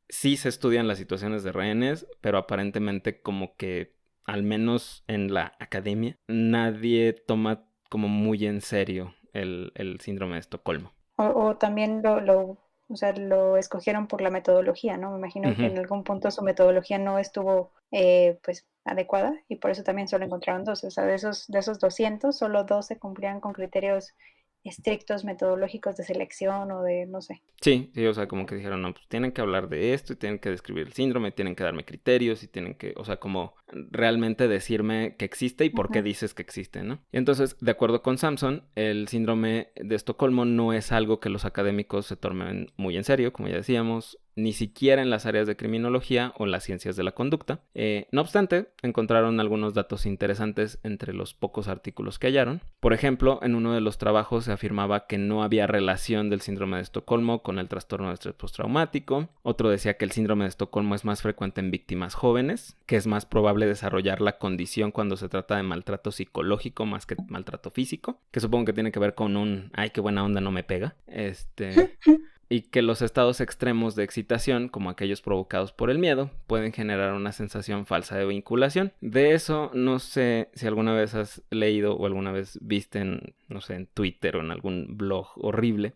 sí se estudian las situaciones de rehenes, pero aparentemente como que, al menos en la academia, nadie toma como muy en serio el síndrome de Estocolmo. O también o sea, lo escogieron por la metodología, ¿no? Me imagino que en algún punto su metodología no estuvo pues adecuada y por eso también solo encontraron 12. O sea, de esos 200, solo 12 cumplían con criterios estrictos metodológicos de selección o de, no sé. Sí, o sea, como que dijeron, no, pues tienen que hablar de esto y tienen que describir el síndrome, tienen que darme criterios y tienen que, o sea, como realmente decirme que existe y por qué dices que existe, ¿no? Y entonces, de acuerdo con Sampson, el síndrome de Estocolmo no es algo que los académicos se tomen muy en serio, como ya decíamos, ni siquiera en las áreas de criminología o las ciencias de la conducta. No obstante, encontraron algunos datos interesantes entre los pocos artículos que hallaron. Por ejemplo, en uno de los trabajos se afirmaba que no había relación del síndrome de Estocolmo con el trastorno de estrés postraumático. Otro decía que el síndrome de Estocolmo es más frecuente en víctimas jóvenes, que es más probable desarrollar la condición cuando se trata de maltrato psicológico más que maltrato físico, que supongo que tiene que ver con ay, qué buena onda, no me pega. Y que los estados extremos de excitación, como aquellos provocados por el miedo, pueden generar una sensación falsa de vinculación. De eso no sé si alguna vez has leído o alguna vez viste en Twitter o en algún blog horrible,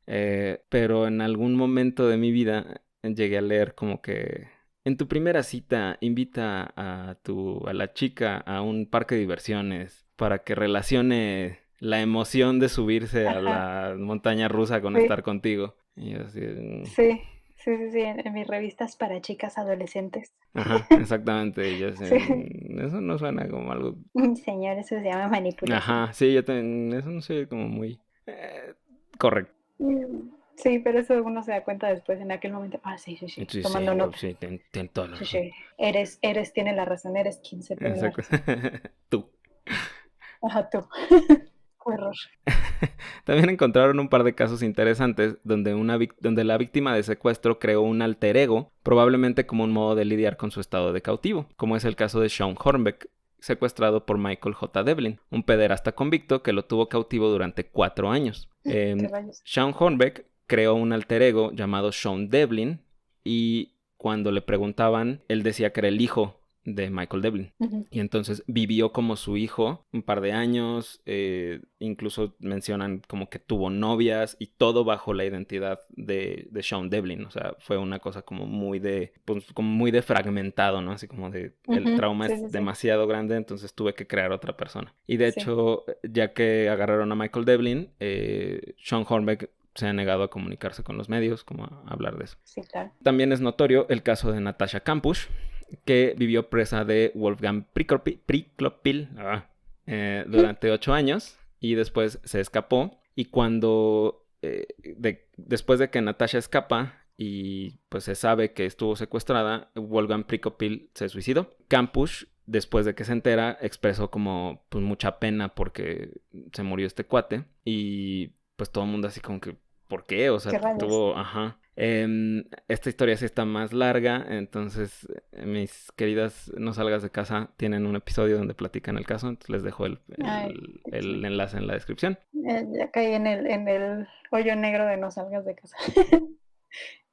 pero en algún momento de mi vida llegué a leer como que en tu primera cita invita a la chica a un parque de diversiones para que relacione la emoción de subirse a la montaña rusa con estar contigo. Y yo así, Sí, en mis revistas para chicas adolescentes. Ajá, exactamente. Y yo así, eso no suena como algo. Señor, eso se llama manipulación. Ajá, sí, eso no sé como muy correcto. Sí, pero eso uno se da cuenta después en aquel momento. Sí, tomando nota. Sí, ten toda la razón. Sí. Tiene la razón, eres quien se pone. Exacto. Tú. Ajá, tú. Horror. También encontraron un par de casos interesantes donde la víctima de secuestro creó un alter ego, probablemente como un modo de lidiar con su estado de cautivo, como es el caso de Sean Hornbeck, secuestrado por Michael J. Devlin, un pederasta convicto que lo tuvo cautivo durante 4 años. ¿Qué rayos? Sean Hornbeck creó un alter ego llamado Sean Devlin y cuando le preguntaban, él decía que era el hijo de Michael Devlin. Ujú. Y entonces vivió como su hijo un par de años, incluso mencionan como que tuvo novias y todo bajo la identidad de Sean Devlin. O sea, fue una cosa como muy como muy de fragmentado, ¿no? Así como de el Ujú. trauma Sí, es sí, sí. demasiado grande, entonces tuve que crear otra persona. Y de Sí. hecho, ya que agarraron a Michael Devlin, Sean Hornbeck se ha negado a comunicarse con los medios, como a hablar de eso. Sí, claro. También es notorio el caso de Natasha Kampusch, que vivió presa de Wolfgang Priklopil durante 8 años y después se escapó. Y después de que Natasha escapa y pues se sabe que estuvo secuestrada, Wolfgang Priklopil se suicidó. Kampusch, después de que se entera, expresó como pues mucha pena porque se murió este cuate y pues todo el mundo así como que ¿por qué? O sea, ¿Qué rayos? tuvo, ajá. Esta historia sí está más larga, entonces mis queridas no salgas de casa tienen un episodio donde platican el caso, entonces les dejo Ay, el sí. enlace en la descripción. Ya caí en el hoyo negro de no salgas de casa.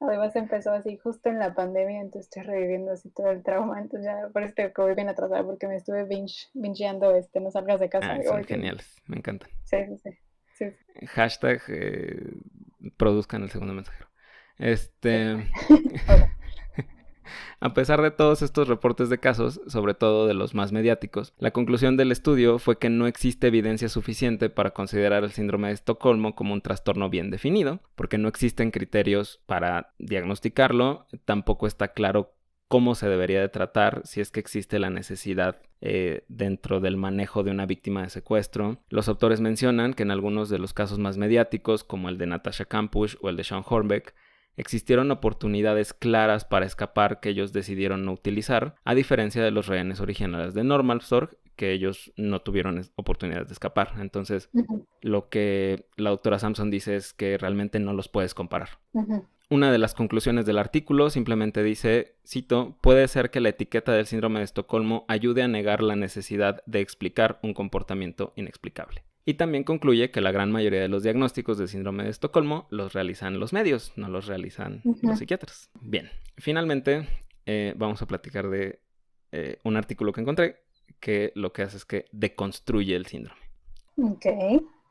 Además empezó así justo en la pandemia, entonces estoy reviviendo así todo el trauma, entonces ya por eso que voy bien atrasada porque me estuve bingeando no salgas de casa. Ah, Y, son ay, Dios mío. geniales, me encantan. Sí, sí, sí. Sí, Hashtag produzcan el segundo mensajero. sí. Este... Hola. A pesar de todos estos reportes de casos, sobre todo de los más mediáticos, la conclusión del estudio fue que no existe evidencia suficiente para considerar el síndrome de Estocolmo como un trastorno bien definido, porque no existen criterios para diagnosticarlo, tampoco está claro cómo se debería de tratar, si es que existe la necesidad dentro del manejo de una víctima de secuestro. Los autores mencionan que en algunos de los casos más mediáticos, como el de Natasha Kampusch o el de Sean Hornbeck, existieron oportunidades claras para escapar que ellos decidieron no utilizar, a diferencia de los rehenes originales de Normalstorg, que ellos no tuvieron oportunidades de escapar. Entonces, Ujú, lo que la doctora Sampson dice es que realmente no los puedes comparar. ujú. Una de las conclusiones del artículo simplemente dice, cito, puede ser que la etiqueta del síndrome de Estocolmo ayude a negar la necesidad de explicar un comportamiento inexplicable. Y también concluye que la gran mayoría de los diagnósticos del síndrome de Estocolmo los realizan los medios, no los realizan los psiquiatras. Bien, finalmente vamos a platicar de un artículo que encontré que lo que hace es que deconstruye el síndrome. Ok.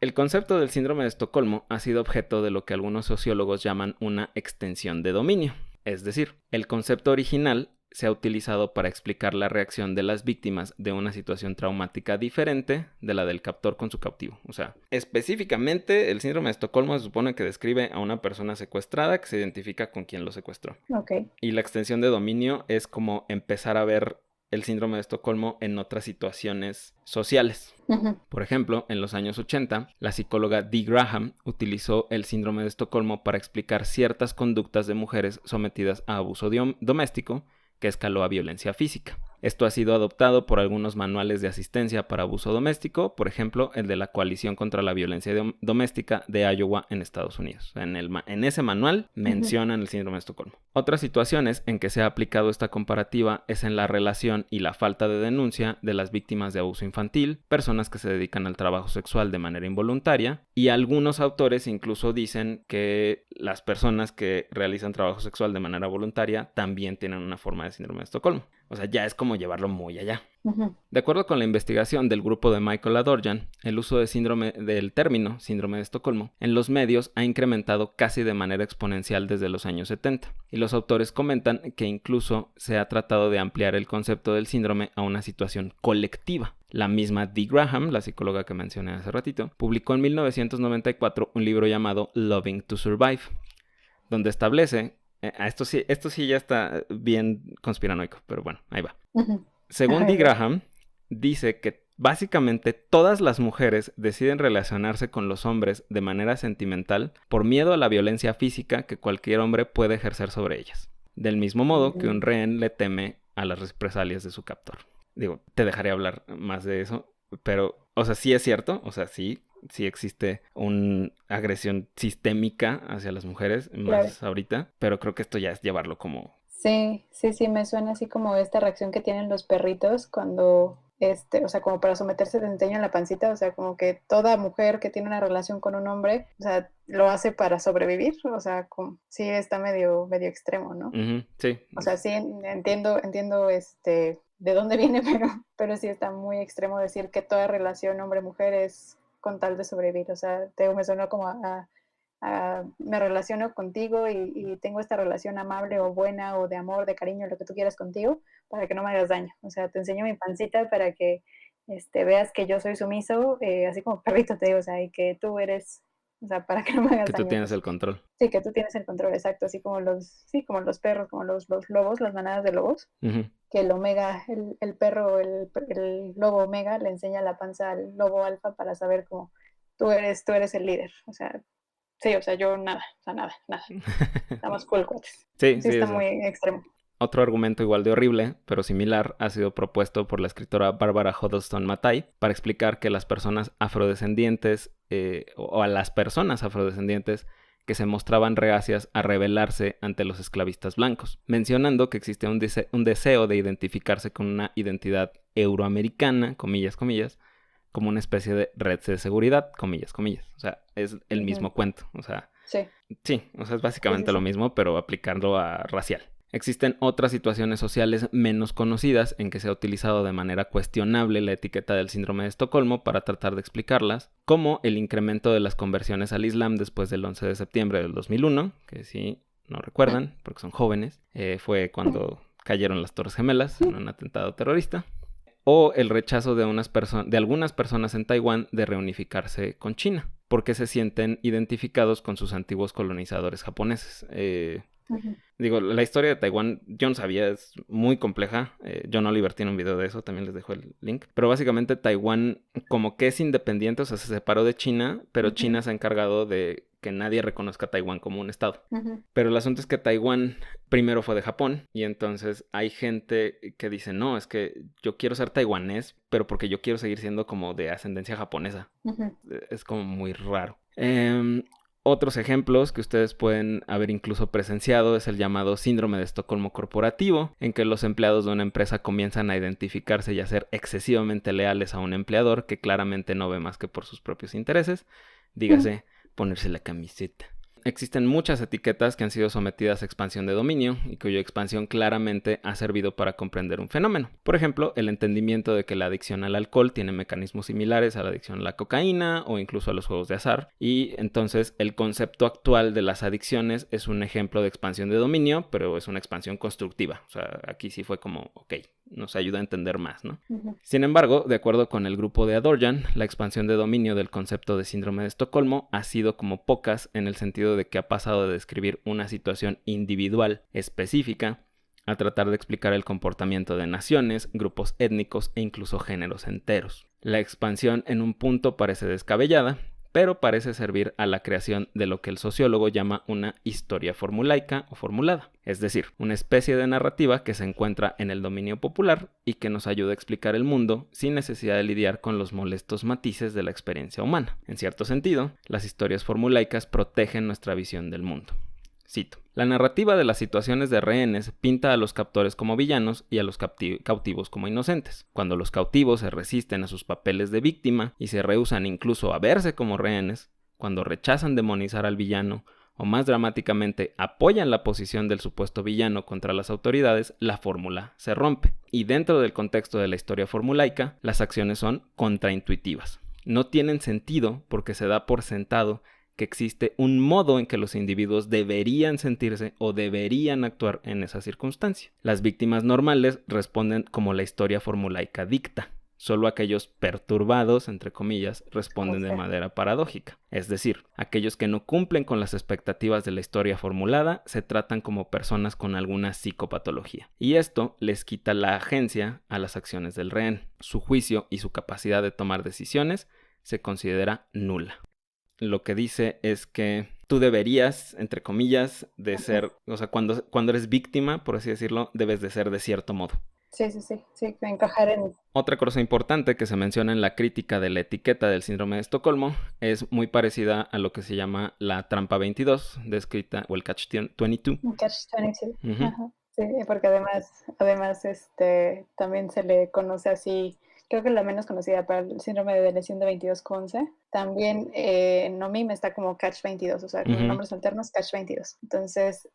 El concepto del síndrome de Estocolmo ha sido objeto de lo que algunos sociólogos llaman una extensión de dominio. Es decir, el concepto original se ha utilizado para explicar la reacción de las víctimas de una situación traumática diferente de la del captor con su cautivo. O sea, específicamente el síndrome de Estocolmo se supone que describe a una persona secuestrada que se identifica con quien lo secuestró. Ok. Y la extensión de dominio es como empezar a ver el síndrome de Estocolmo en otras situaciones sociales. Ujú. Por ejemplo, en los años 80, la psicóloga Dee Graham utilizó el síndrome de Estocolmo para explicar ciertas conductas de mujeres sometidas a abuso doméstico que escaló a violencia física. Esto ha sido adoptado por algunos manuales de asistencia para abuso doméstico, por ejemplo, el de la Coalición contra la Violencia Doméstica de Iowa en Estados Unidos. En ese manual mencionan el síndrome de Estocolmo. Otras situaciones en que se ha aplicado esta comparativa es en la relación y la falta de denuncia de las víctimas de abuso infantil, personas que se dedican al trabajo sexual de manera involuntaria, y algunos autores incluso dicen que las personas que realizan trabajo sexual de manera voluntaria también tienen una forma de síndrome de Estocolmo. O sea, ya es como llevarlo muy allá. Ujú. De acuerdo con la investigación del grupo de Michael Adorjan, el uso del término síndrome de Estocolmo en los medios ha incrementado casi de manera exponencial desde los años 70. Y los autores comentan que incluso se ha tratado de ampliar el concepto del síndrome a una situación colectiva. La misma Dee Graham, la psicóloga que mencioné hace ratito, publicó en 1994 un libro llamado Loving to Survive, donde establece, esto sí ya está bien conspiranoico, pero bueno, ahí va. Ujú. Según A Dee ver. Graham, dice que básicamente todas las mujeres deciden relacionarse con los hombres de manera sentimental por miedo a la violencia física que cualquier hombre puede ejercer sobre ellas. Del mismo modo que un rehén le teme a las represalias de su captor. Digo, te dejaré hablar más de eso, pero, o sea, sí es cierto, o sea, sí, sí existe una agresión sistémica hacia las mujeres, Claro. más ahorita, pero creo que esto ya es llevarlo como... Sí, sí, sí, me suena así como esta reacción que tienen los perritos cuando, o sea, como para someterse te enseñan la pancita, o sea, como que toda mujer que tiene una relación con un hombre, o sea, lo hace para sobrevivir, o sea, sí está medio extremo, ¿no? Ujú, sí, O sea, sí entiendo, de dónde viene, pero sí está muy extremo decir que toda relación hombre-mujer es con tal de sobrevivir, o sea, me suena como me relaciono contigo y tengo esta relación amable o buena o de amor, de cariño, lo que tú quieras contigo, para que no me hagas daño. O sea, te enseño mi pancita para que veas que yo soy sumiso, así como perrito te digo, o sea, y que tú eres, o sea, para que no me hagas que tú daño, tienes pues. el control. Sí, que tú tienes el control exacto, así como sí, como los perros, como los lobos, las manadas de lobos, Ujú. que el omega, el perro, el lobo omega le enseña la panza al lobo alfa para saber cómo tú eres el líder. O sea, sí, o sea, yo nada, o sea, nada, nada. Estamos cool, cuates. Sí, Sí, sí, está o sea, muy extremo. otro argumento igual de horrible, pero similar, ha sido propuesto por la escritora Barbara Huddleston Mattay para explicar que las personas afrodescendientes o a las personas afrodescendientes que se mostraban reacias a rebelarse ante los esclavistas blancos, mencionando que existía un deseo de identificarse con una identidad euroamericana, comillas, comillas, como una especie de red de seguridad, comillas, comillas. O sea, es el Ujú. mismo cuento. O sea, Sí, sí, o sea, es sí, sí, básicamente lo sí. mismo, pero aplicando a racial. Existen otras situaciones sociales menos conocidas en que se ha utilizado de manera cuestionable la etiqueta del síndrome de Estocolmo para tratar de explicarlas, como el incremento de las conversiones al Islam después del 11 de septiembre del 2001, que si no recuerdan, porque son jóvenes, fue cuando cayeron las Torres Gemelas en un atentado terrorista, o el rechazo de algunas personas en Taiwán de reunificarse con China, porque se sienten identificados con sus antiguos colonizadores japoneses. Ujú. Digo, la historia de Taiwán, yo no sabía, es muy compleja. John Oliver tiene un video de eso, también les dejo el link. Pero básicamente Taiwán como que es independiente, o sea, se separó de China, pero Ujú, China se ha encargado de que nadie reconozca a Taiwán como un estado. ujú. Pero el asunto es que Taiwán primero fue de Japón y entonces hay gente que dice, no, es que yo quiero ser taiwanés, pero porque yo quiero seguir siendo como de ascendencia japonesa. Ujú. Es como muy raro. Otros ejemplos que ustedes pueden haber incluso presenciado es el llamado síndrome de Estocolmo corporativo, en que los empleados de una empresa comienzan a identificarse y a ser excesivamente leales a un empleador que claramente no ve más que por sus propios intereses, dígase ponerse la camiseta. Existen muchas etiquetas que han sido sometidas a expansión de dominio y cuya expansión claramente ha servido para comprender un fenómeno. Por ejemplo, el entendimiento de que la adicción al alcohol tiene mecanismos similares a la adicción a la cocaína o incluso a los juegos de azar. Y entonces el concepto actual de las adicciones es un ejemplo de expansión de dominio, pero es una expansión constructiva. O sea, aquí sí fue como, ok, nos ayuda a entender más, ¿no? Ujú. Sin embargo, de acuerdo con el grupo de Adorjan, la expansión de dominio del concepto de síndrome de Estocolmo ha sido como pocas en el sentido de que ha pasado de describir una situación individual específica a tratar de explicar el comportamiento de naciones, grupos étnicos e incluso géneros enteros. La expansión en un punto parece descabellada, pero parece servir a la creación de lo que el sociólogo llama una historia formulaica o formulada, es decir, una especie de narrativa que se encuentra en el dominio popular y que nos ayuda a explicar el mundo sin necesidad de lidiar con los molestos matices de la experiencia humana. En cierto sentido, las historias formulaicas protegen nuestra visión del mundo. Cito: la narrativa de las situaciones de rehenes pinta a los captores como villanos y a los cautivos como inocentes. Cuando los cautivos se resisten a sus papeles de víctima y se rehúsan incluso a verse como rehenes, cuando rechazan demonizar al villano o más dramáticamente apoyan la posición del supuesto villano contra las autoridades, la fórmula se rompe. Y dentro del contexto de la historia formulaica, las acciones son contraintuitivas. No tienen sentido porque se da por sentado que existe un modo en que los individuos deberían sentirse o deberían actuar en esa circunstancia. Las víctimas normales responden como la historia formulaica dicta. Solo aquellos perturbados, entre comillas, O responden de sea, manera paradójica. Es decir, aquellos que no cumplen con las expectativas de la historia formulada se tratan como personas con alguna psicopatología. Y esto les quita la agencia a las acciones del rehén. Su juicio y su capacidad de tomar decisiones se considera nula. Lo que dice es que tú deberías, entre comillas, de ser, o sea, cuando eres víctima, por así decirlo, debes de ser de cierto modo. Sí, encajar en... Otra cosa importante que se menciona en la crítica de la etiqueta del síndrome de Estocolmo es muy parecida a lo que se llama la trampa 22, descrita, o el catch 22. un Catch-22. Ujú, Ajá. Sí, porque además, también se le conoce así, creo que la menos conocida para el síndrome de lesión de 22-11. También Nomim está como Catch-22, o sea, con ujú, nombres alternos Catch-22. Entonces,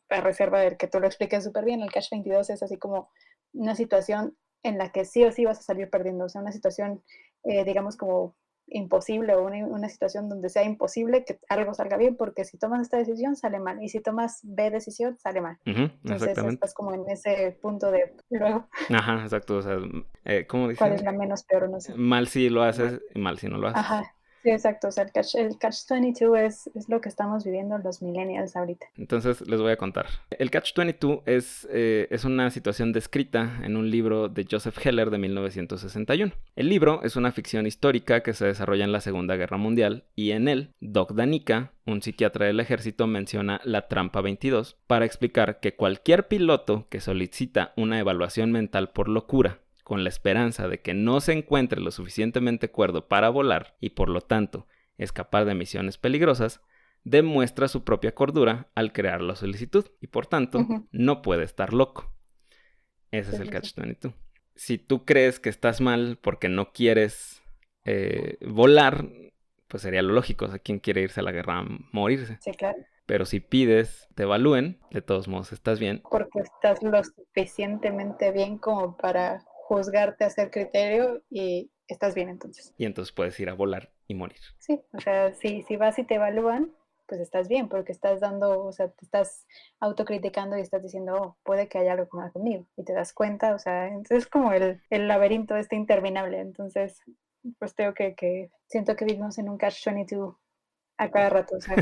a reserva del que tú lo expliques súper bien, el Catch-22 es así como una situación en la que sí o sí vas a salir perdiendo, o sea, una situación, digamos, como imposible, o una situación donde sea imposible que algo salga bien, porque si tomas esta decisión sale mal y si tomas B decisión sale mal. ujú, Entonces exactamente. estás como en ese punto de luego, Ajá, exacto. O sea, ¿cómo ¿cuál es dicen? la menos peor? No sé. Mal si lo haces y mal si no lo haces. Ajá, sí, exacto. O sea, el catch 22 es lo que estamos viviendo los millennials ahorita. Entonces les voy a contar. El Catch-22 es una situación descrita en un libro de Joseph Heller de 1961. El libro es una ficción histórica que se desarrolla en la Segunda Guerra Mundial y en él, Doc Danica, un psiquiatra del ejército, menciona la trampa 22 para explicar que cualquier piloto que solicita una evaluación mental por locura con la esperanza de que no se encuentre lo suficientemente cuerdo para volar y por lo tanto escapar de misiones peligrosas, demuestra su propia cordura al crear la solicitud y por tanto Ujú. no puede estar loco. Ese es Sí, el sí, sí. catch-22. Si tú crees que estás mal porque no quieres volar, pues sería lo lógico. O sea, ¿quién quiere irse a la guerra a morirse? Sí, claro. Pero si pides te evalúen, de todos modos estás bien Porque estás lo suficientemente bien como para juzgarte, hacer criterio y estás bien entonces. y entonces puedes ir a volar y morir. Sí, o sea, si vas y te evalúan, pues estás bien, porque estás dando, o sea, te estás autocriticando y estás diciendo, oh, puede que haya algo mal conmigo, y te das cuenta, o sea, entonces es como el laberinto este interminable, entonces, pues tengo que siento que vivimos en un catch-22 a cada rato, o sea,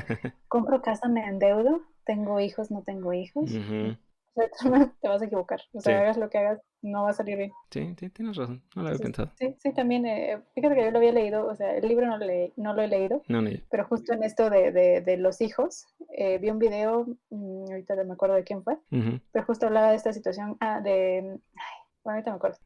compro casa, me endeudo, tengo hijos, no tengo hijos, Ujú. o sea, te vas a equivocar, o sea, Sí, hagas lo que hagas, no va a salir bien. sí, sí, tienes razón. No lo había Entonces, pensado. sí, sí, también, fíjate que yo lo había leído, o sea, el libro no lo he leído, No, no, yo. pero justo en esto de los hijos, vi un video, ahorita no me acuerdo de quién fue, Ujú, pero justo hablaba de esta situación, bueno, ahorita me acuerdo,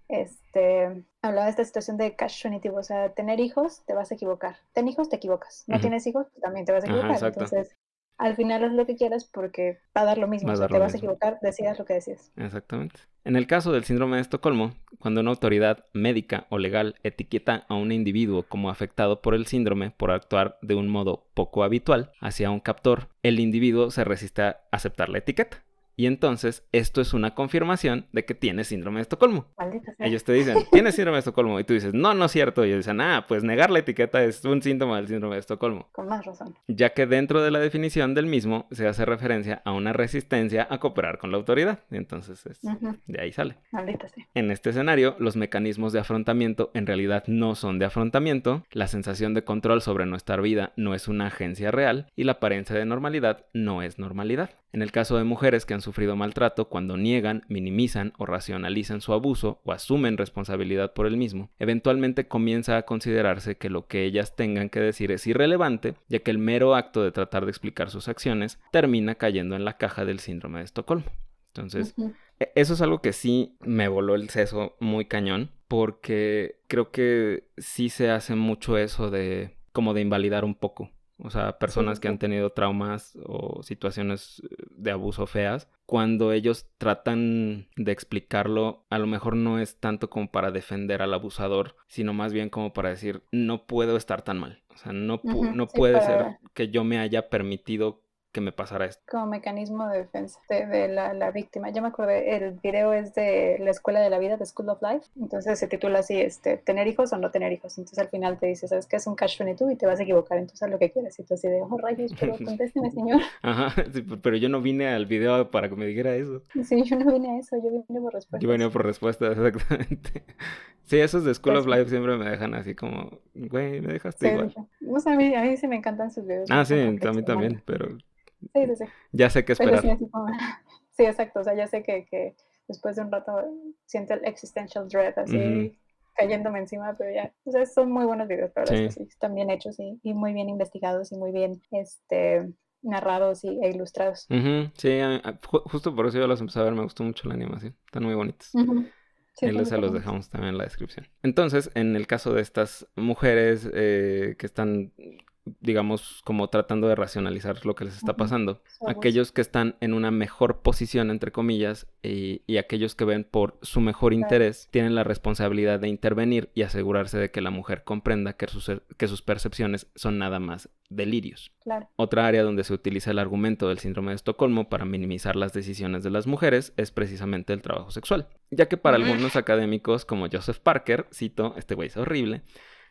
hablaba de esta situación de catch 22, o sea, tener hijos, te vas a equivocar, ten hijos, te equivocas, no ujú. tienes hijos, pues también te vas a Ajá, equivocar, exacto. entonces, al final haz lo que quieras porque va a dar lo mismo, Va o a sea, dar te lo vas a mismo. equivocar, decidas lo que decidas. Exactamente. En el caso del síndrome de Estocolmo, cuando una autoridad médica o legal etiqueta a un individuo como afectado por el síndrome por actuar de un modo poco habitual hacia un captor, el individuo se resiste a aceptar la etiqueta. Y entonces esto es una confirmación de que tiene síndrome de Estocolmo. Maldita sea. Ellos te dicen, tienes síndrome de Estocolmo. Y tú dices, no, no es cierto. Y ellos dicen, pues negar la etiqueta es un síntoma del síndrome de Estocolmo, Con más razón. ya que dentro de la definición del mismo se hace referencia a una resistencia a cooperar con la autoridad. Y entonces Ujú. de ahí sale. Maldita sea. En este escenario, los mecanismos de afrontamiento en realidad no son de afrontamiento, la sensación de control sobre nuestra vida no es una agencia real y la apariencia de normalidad no es normalidad. En el caso de mujeres que han sufrido maltrato, cuando niegan, minimizan o racionalizan su abuso o asumen responsabilidad por el mismo, eventualmente comienza a considerarse que lo que ellas tengan que decir es irrelevante, ya que el mero acto de tratar de explicar sus acciones termina cayendo en la caja del síndrome de Estocolmo. Entonces, Ujú. eso es algo que sí me voló el seso muy cañón, porque creo que sí se hace mucho eso de como de invalidar un poco. O sea, Sí, sí, personas que han sí. tenido traumas o situaciones de abuso feas, cuando ellos tratan de explicarlo, a lo mejor no es tanto como para defender al abusador, sino más bien como para decir, no puedo estar tan mal. O sea, Ujú. no Sí, puede ser para que yo me haya permitido que me pasara esto. como mecanismo de defensa de la víctima. Ya me acordé, el video es de la Escuela de la Vida, de School of Life. Entonces se titula así, tener hijos o no tener hijos. Entonces al final te dice, ¿sabes qué es un catch-22? Y te vas a equivocar, entonces haz lo que quieras. Y tú así de, oh rayos, pero contésteme, señor. Ajá, sí, pero yo no vine al video para que me dijera eso. Sí, yo no vine a eso, yo vine por Yo venía respuestas. por respuestas, exactamente. Sí, esos de School Pues of sí, Life siempre me dejan así como, güey, me dejaste sí, sí, igual. sí. O sea, a mí sí me encantan sus videos, me Ah, sí, hacen a mí reflexionar. también, pero Sí, sí, sí. ya sé qué Pero sí, esperar. así como, sí, exacto, o sea, ya sé que después de un rato siento el existential dread Ujú, así cayéndome encima, pero ya, o sea, son muy buenos videos, la verdad es que sí, sí, están bien hechos y muy bien investigados y muy bien, narrados e ilustrados. Sí, justo por eso yo los empecé a ver, me gustó mucho la animación. Están muy bonitos. Sí, Ahí están se súper los bonitos. dejamos también en la descripción. Entonces, en el caso de estas mujeres que están, digamos, como tratando de racionalizar lo que les está pasando, Su abuso. aquellos que están en una mejor posición, entre comillas, y aquellos que ven por su mejor Claro. interés, tienen la responsabilidad de intervenir y asegurarse de que la mujer comprenda que sus percepciones son nada más delirios. Claro. Otra área donde se utiliza el argumento del síndrome de Estocolmo para minimizar las decisiones de las mujeres es precisamente el trabajo sexual, ya que para algunos académicos como Joseph Parker, cito, este güey es horrible,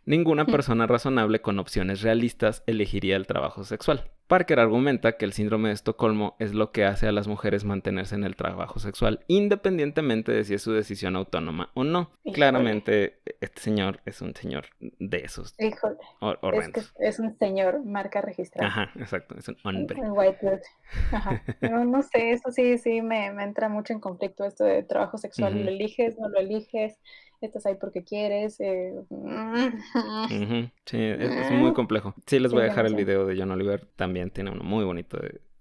ninguna persona razonable con opciones realistas elegiría el trabajo sexual. Parker argumenta que el síndrome de Estocolmo es lo que hace a las mujeres mantenerse en el trabajo sexual, independientemente de si es su decisión autónoma o no. Híjole. Claramente, este señor es un señor de esos Híjole. horrendos. Es que es un señor, marca registrada. Ajá, exacto, es un hombre. El white dude. Ajá. No sé, eso sí me entra mucho en conflicto esto de trabajo sexual. ¿Lo eliges? ¿No lo eliges? ¿Estás ahí porque quieres? Sí, es muy complejo. Sí, les Sí, voy a es dejar el demasiado. video de John Oliver. También tiene uno muy bonito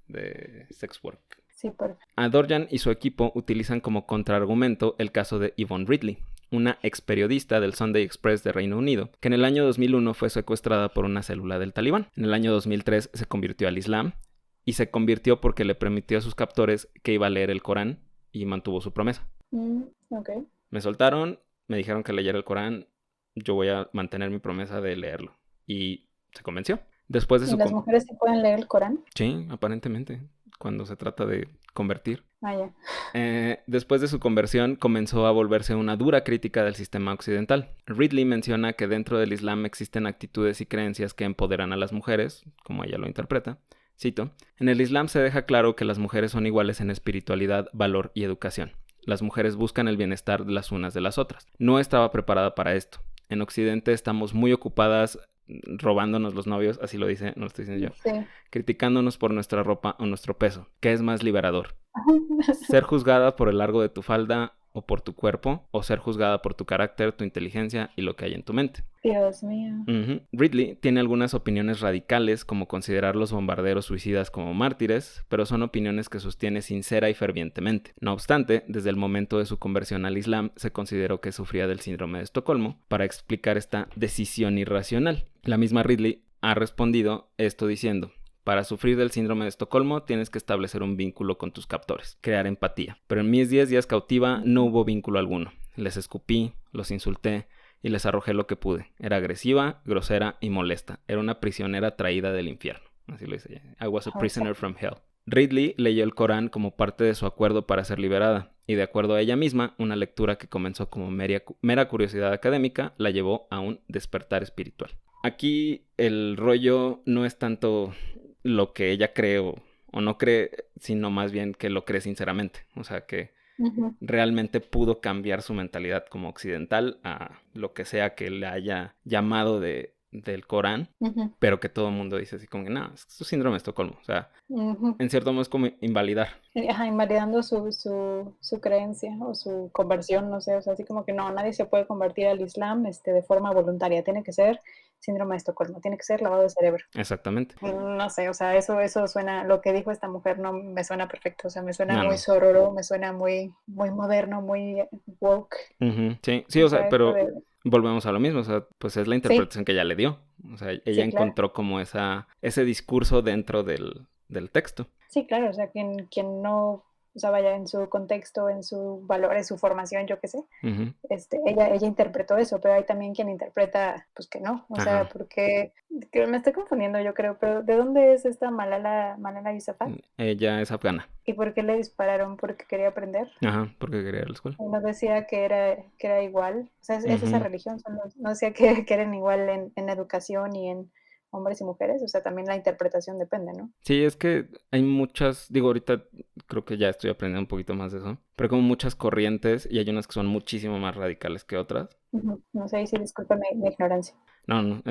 de sex work. Sí, perfecto. A Dorjan y su equipo utilizan como contraargumento el caso de Yvonne Ridley, una ex periodista del Sunday Express de Reino Unido, que en el año 2001 fue secuestrada por una célula del Talibán. En el año 2003 se convirtió al Islam y se convirtió porque le permitió a sus captores que iba a leer el Corán y mantuvo su promesa. Ok. Me soltaron, me dijeron que leyera el Corán, yo voy a mantener mi promesa de leerlo. Y se convenció. Después de ¿Y su... las mujeres sí pueden leer el Corán? Sí, aparentemente, cuando se trata de convertir. Ah, ya. Después de su conversión, comenzó a volverse una dura crítica del sistema occidental. Ridley menciona que dentro del Islam existen actitudes y creencias que empoderan a las mujeres, como ella lo interpreta. Cito, en el Islam se deja claro que las mujeres son iguales en espiritualidad, valor y educación. Las mujeres buscan el bienestar de las unas de las otras. No estaba preparada para esto. En Occidente estamos muy ocupadas robándonos los novios, así lo dice, no lo estoy diciendo yo, Sí. criticándonos por nuestra ropa o nuestro peso. ¿Qué es más liberador? ¿Ser juzgada por el largo de tu falda o por tu cuerpo? ¿O ser juzgada por tu carácter, tu inteligencia y lo que hay en tu mente? Dios mío. Ridley tiene algunas opiniones radicales, como considerar los bombarderos suicidas como mártires, pero son opiniones que sostiene sincera y fervientemente. No obstante, desde el momento de su conversión al Islam, se consideró que sufría del síndrome de Estocolmo para explicar esta decisión irracional. La misma Ridley ha respondido esto diciendo: para sufrir del síndrome de Estocolmo tienes que establecer un vínculo con tus captores, crear empatía. Pero en mis 10 días cautiva no hubo vínculo alguno. Les escupí, los insulté y les arrojé lo que pude. Era agresiva, grosera y molesta. Era una prisionera traída del infierno. Así lo dice ella. I was a prisoner from hell. Ridley leyó el Corán como parte de su acuerdo para ser liberada, y de acuerdo a ella misma, una lectura que comenzó como mera curiosidad académica la llevó a un despertar espiritual. Aquí el rollo no es tanto lo que ella cree o no cree, sino más bien que lo cree sinceramente. O sea, que realmente pudo cambiar su mentalidad como occidental a lo que sea que le haya llamado del Corán, pero que todo el mundo dice así como que no, es su síndrome de Estocolmo. O sea, en cierto modo es como invalidar. Ajá, invalidando su creencia o su conversión, no sé, o sea, así como que no, nadie se puede convertir al Islam de forma voluntaria, tiene que ser síndrome de Estocolmo, tiene que ser lavado de cerebro. Exactamente. No sé, o sea, eso suena, lo que dijo esta mujer no me suena perfecto, o sea, me suena No, muy no. sororo, me suena muy moderno, muy woke. Sí, O o sea, sea, esto pero de... volvemos a lo mismo, o sea, pues es la Sí, interpretación que ella le dio. O sea, ella sí, claro. encontró como ese discurso dentro del texto. Sí, claro, o sea, quien no, o sea, vaya en su contexto, en su valor, en su formación, yo qué sé, Ujú. ella interpretó eso, pero hay también quien interpreta, pues que no, o sea, Ajá. porque que me estoy confundiendo, yo creo, pero ¿de dónde es esta Malala Yousafzai? Ella es afgana. ¿Y por qué le dispararon? ¿Porque quería aprender? Ajá, porque quería ir a la escuela. No decía que era igual, o sea, es esa Ujú. religión, no decía que eran igual en educación y en hombres y mujeres, o sea, también la interpretación depende, ¿no? Sí, es que hay muchas, digo, ahorita creo que ya estoy aprendiendo un poquito más de eso, pero hay como muchas corrientes y hay unas que son muchísimo más radicales que otras. No sé, y sí, discúlpame mi ignorancia. No, no,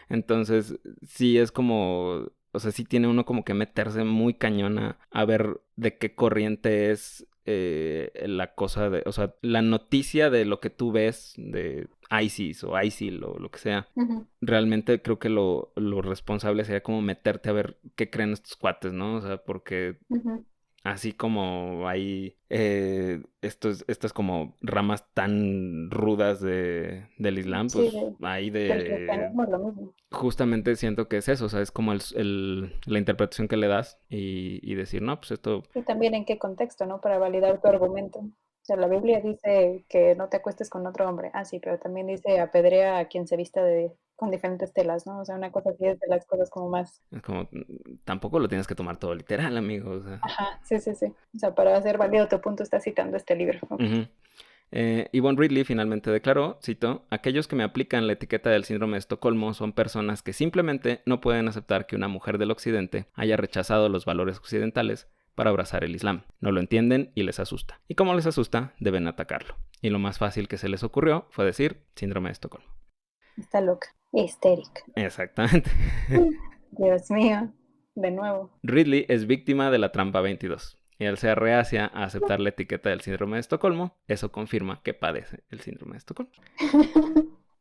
entonces sí es como, o sea, sí tiene uno como que meterse muy cañona a ver de qué corriente es la cosa de, o sea, la noticia de lo que tú ves de ISIS o ISIL o lo que sea. Ujú, Realmente creo que lo responsable sería como meterte a ver qué creen estos cuates, ¿no? O sea, porque ujú. así como hay estas como ramas tan rudas del Islam, Sí, pues hay del de... cristianismo es lo mismo. Justamente siento que es eso, o sea, es como la interpretación que le das y decir, no, pues esto... Y también en qué contexto, ¿no? Para validar tu argumento. O sea, la Biblia dice que no te acuestes con otro hombre. Ah, sí, pero también dice apedrea a quien se vista con diferentes telas, ¿no? O sea, una cosa así es de las cosas como más. Es como, tampoco lo tienes que tomar todo literal, amigo, o sea... Ajá, sí, sí, sí. O sea, para hacer válido tu punto, estás citando este libro. Ok. Ujú. Yvonne Ridley finalmente declaró, cito, aquellos que me aplican la etiqueta del síndrome de Estocolmo son personas que simplemente no pueden aceptar que una mujer del occidente haya rechazado los valores occidentales para abrazar el Islam. No lo entienden y les asusta. Y como les asusta, deben atacarlo. Y lo más fácil que se les ocurrió fue decir síndrome de Estocolmo. Está loca. Histérica. Exactamente. Dios mío. De nuevo. Ridley es víctima de la trampa 22. Y al ser reacia a aceptar la etiqueta del síndrome de Estocolmo, eso confirma que padece el síndrome de Estocolmo.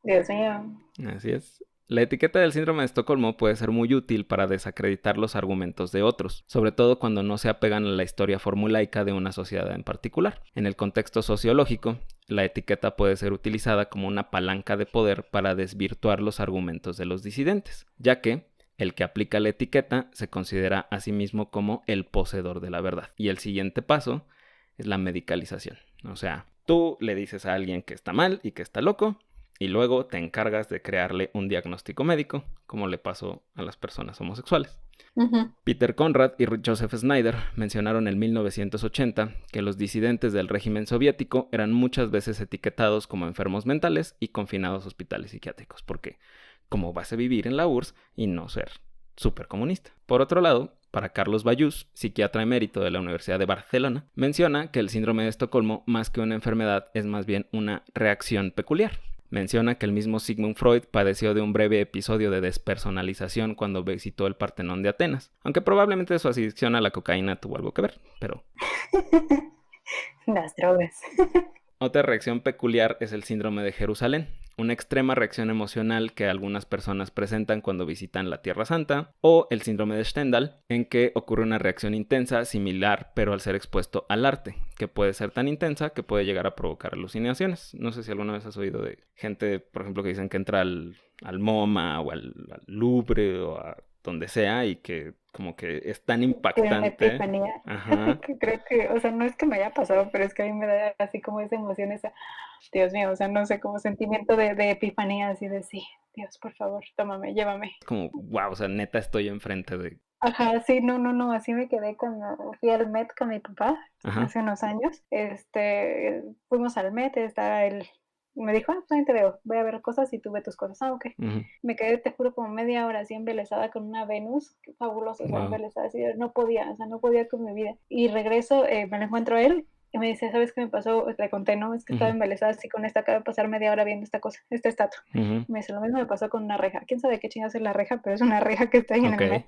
Dios mío. Así es. La etiqueta del síndrome de Estocolmo puede ser muy útil para desacreditar los argumentos de otros, sobre todo cuando no se apegan a la historia formulaica de una sociedad en particular. En el contexto sociológico, la etiqueta puede ser utilizada como una palanca de poder para desvirtuar los argumentos de los disidentes, ya que el que aplica la etiqueta se considera a sí mismo como el poseedor de la verdad. Y el siguiente paso es la medicalización. O sea, tú le dices a alguien que está mal y que está loco, y luego te encargas de crearle un diagnóstico médico, como le pasó a las personas homosexuales. Ujú. Peter Conrad y Joseph Snyder mencionaron en 1980 que los disidentes del régimen soviético eran muchas veces etiquetados como enfermos mentales y confinados a hospitales psiquiátricos, porque ¿cómo vas a vivir en la URSS y no ser súper comunista? Por otro lado, para Carlos Bayús, psiquiatra emérito de la Universidad de Barcelona, menciona que el síndrome de Estocolmo, más que una enfermedad, es más bien una reacción peculiar. Menciona que el mismo Sigmund Freud padeció de un breve episodio de despersonalización cuando visitó el Partenón de Atenas, aunque probablemente su adicción a la cocaína tuvo algo que ver, pero... Las drogas. Otra reacción peculiar es el síndrome de Jerusalén, una extrema reacción emocional que algunas personas presentan cuando visitan la Tierra Santa, o el síndrome de Stendhal, en que ocurre una reacción intensa similar pero al ser expuesto al arte, que puede ser tan intensa que puede llegar a provocar alucinaciones. No sé si alguna vez has oído de gente, por ejemplo, que dicen que entra al MoMA o al Louvre o a donde sea y que como que es tan Tiene una impactante. epifanía. Ajá. Que creo que, o sea, no es que me haya pasado, pero es que a mí me da así como esa emoción, esa, Dios mío, o sea, no sé, como sentimiento de epifanía, así de sí, Dios, por favor, tómame, llévame. Es como, wow, o sea, neta estoy enfrente de... Ajá, sí, no, no, no, así me quedé cuando fui al Met con mi papá Ajá. hace unos años. Fuimos al Met, estaba él, me dijo, pues ahí te veo, voy a ver cosas y tú ve tus cosas. Ah, ok. Uh-huh. Me quedé, te juro, como media hora así embelesada con una Venus, qué fabuloso, o sea, Wow. embelesada, así, no podía, o sea, no podía con mi vida. Y regreso, me lo encuentro a él y me dice, ¿sabes qué me pasó? Le conté, ¿no? Es que estaba Uh-huh. embelesada así con esta, acaba de pasar media hora viendo esta cosa, esta estatua. Uh-huh. Me dice, lo mismo me pasó con una reja. ¿Quién sabe qué chingas es la reja? Pero es una reja que está ahí en Ok. el Met.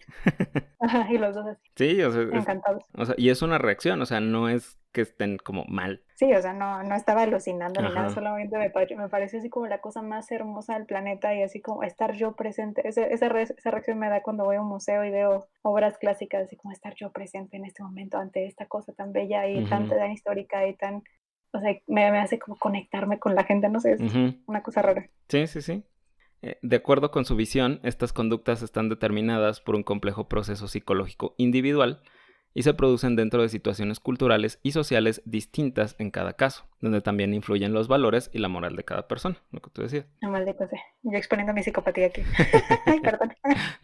Ajá, y los dos así, Sí, o sea, encantados. y es una reacción, o sea, no es que estén como mal. Sí, o sea, no, no estaba alucinando ni nada, Ajá. solamente me pareció así como la cosa más hermosa del planeta y así como estar yo presente. Esa reacción me da cuando voy a un museo y veo obras clásicas, así como estar yo presente en este momento ante esta cosa tan bella y Uh-huh. tan histórica y tan, o sea, me hace como conectarme con la gente, no sé, es Uh-huh. una cosa rara. Sí, sí, sí. De acuerdo con su visión, estas conductas están determinadas por un complejo proceso psicológico individual y se producen dentro de situaciones culturales y sociales distintas en cada caso, donde también influyen los valores y la moral de cada persona, lo que tú decías. No, maldito sea, yo exponiendo mi psicopatía aquí. Ay, perdón.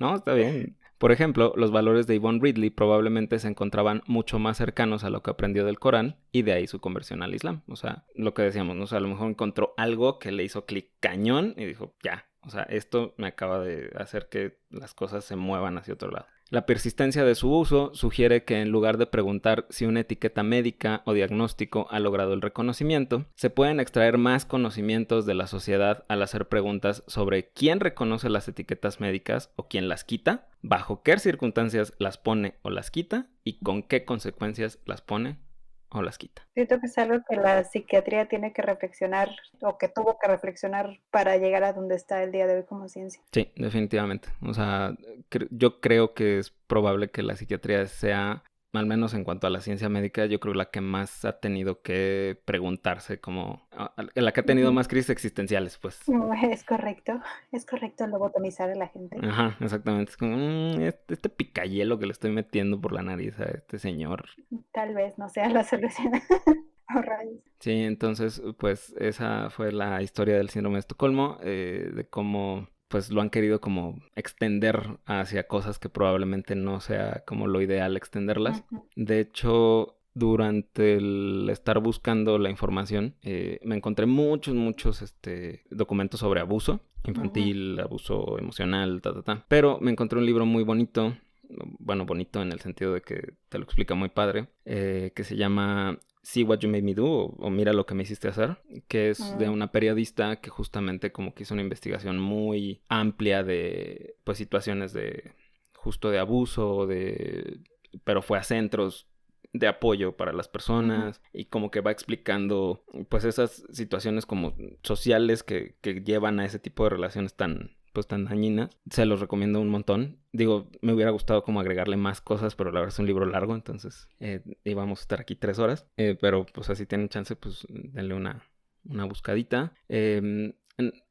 No, está bien. Por ejemplo, los valores de Yvonne Ridley probablemente se encontraban mucho más cercanos a lo que aprendió del Corán y de ahí su conversión al Islam. O sea, lo que decíamos, ¿no? O sea, a lo mejor encontró algo que le hizo clic cañón y dijo, ya, o sea, esto me acaba de hacer que las cosas se muevan hacia otro lado. La persistencia de su uso sugiere que en lugar de preguntar si una etiqueta médica o diagnóstico ha logrado el reconocimiento, se pueden extraer más conocimientos de la sociedad al hacer preguntas sobre quién reconoce las etiquetas médicas o quién las quita, bajo qué circunstancias las pone o las quita y con qué consecuencias las pone o las quita. Siento que es algo que la psiquiatría tiene que reflexionar o que tuvo que reflexionar para llegar a donde está el día de hoy como ciencia. Sí, definitivamente. O sea, yo creo que es probable que la psiquiatría sea, al menos en cuanto a la ciencia médica, yo creo la que más ha tenido que preguntarse como, la que ha tenido Ujú. más crisis existenciales, pues. Es correcto lobotomizar a la gente. Ajá, exactamente. Es como, este picayelo que le estoy metiendo por la nariz a este señor. Tal vez no sea la solución. Oh, rayos. Sí, entonces, pues esa fue la historia del síndrome de Estocolmo, de cómo pues lo han querido como extender hacia cosas que probablemente no sea como lo ideal extenderlas. Ujú, De hecho, durante el estar buscando la información, me encontré muchos documentos sobre abuso ujú. infantil, abuso emocional, Pero me encontré un libro muy bonito, bueno, bonito en el sentido de que te lo explica muy padre, que se llama See What You Made Me Do o Mira lo que me hiciste hacer, que es de Mm, una periodista que justamente como que hizo una investigación muy amplia de pues situaciones de justo de abuso, de pero fue a centros de apoyo para las ujú. personas y como que va explicando pues esas situaciones como sociales que llevan a ese tipo de relaciones tan pues tan dañinas. Se los recomiendo un montón. Digo, me hubiera gustado como agregarle más cosas, pero la verdad es un libro largo, entonces íbamos a estar aquí 3 horas. Pero pues así tienen chance, pues denle una buscadita. En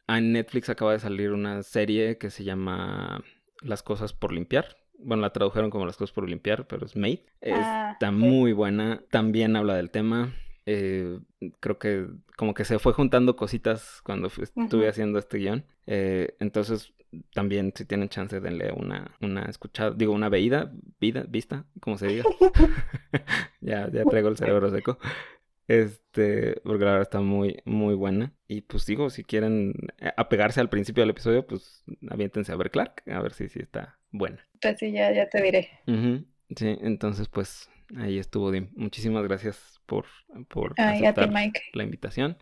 Netflix acaba de salir una serie que se llama Las cosas por limpiar. Bueno, la tradujeron como Las cosas por limpiar, pero es Made. Ah, Está ok. muy buena. También habla del tema. Eh, Creo que como que se fue juntando cositas cuando estuve Ujú. haciendo este guión. Entonces, también si tienen chance, denle una escuchada, digo, una vista, como se diga. Ya traigo el cerebro seco. Porque la verdad está muy buena. Y pues digo, si quieren apegarse al principio del episodio, pues aviéntense a ver Clark, a ver si está buena. Pues sí, ya te diré. Ujú. Sí, entonces pues ahí estuvo Dim. Muchísimas gracias por Ay, a ti, aceptar Mike. la invitación.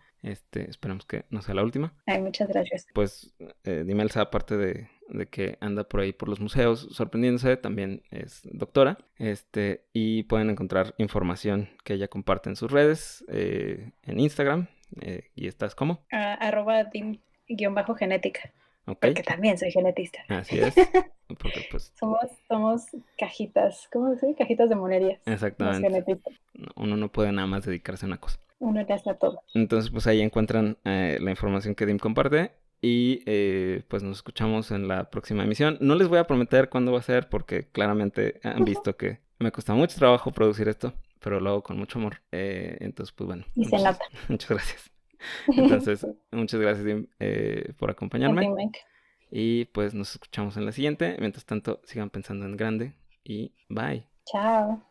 Esperamos que no sea la última. Ay, muchas gracias. Pues Dimelsa, aparte de que anda por ahí por los museos sorprendiéndose, también es doctora. Y pueden encontrar información que ella comparte en sus redes, en Instagram. Y estás como, @dim_genética, ok, porque también soy genetista. así es. Porque pues Somos cajitas, ¿cómo se dice? Cajitas de monerías, los exactamente, genetistas. uno no puede nada más dedicarse a una cosa. Uno le hace a todo. Entonces, pues ahí encuentran la información que Dim comparte. Y pues nos escuchamos en la próxima emisión. No les voy a prometer cuándo va a ser porque claramente han visto que me cuesta mucho trabajo producir esto, pero lo hago con mucho amor. Entonces, pues bueno, Y se nota. muchas gracias. Entonces, muchas gracias Dim, por A ti, acompañarme. Mike. Y pues nos escuchamos en la siguiente. Mientras tanto, sigan pensando en grande y bye. Chao.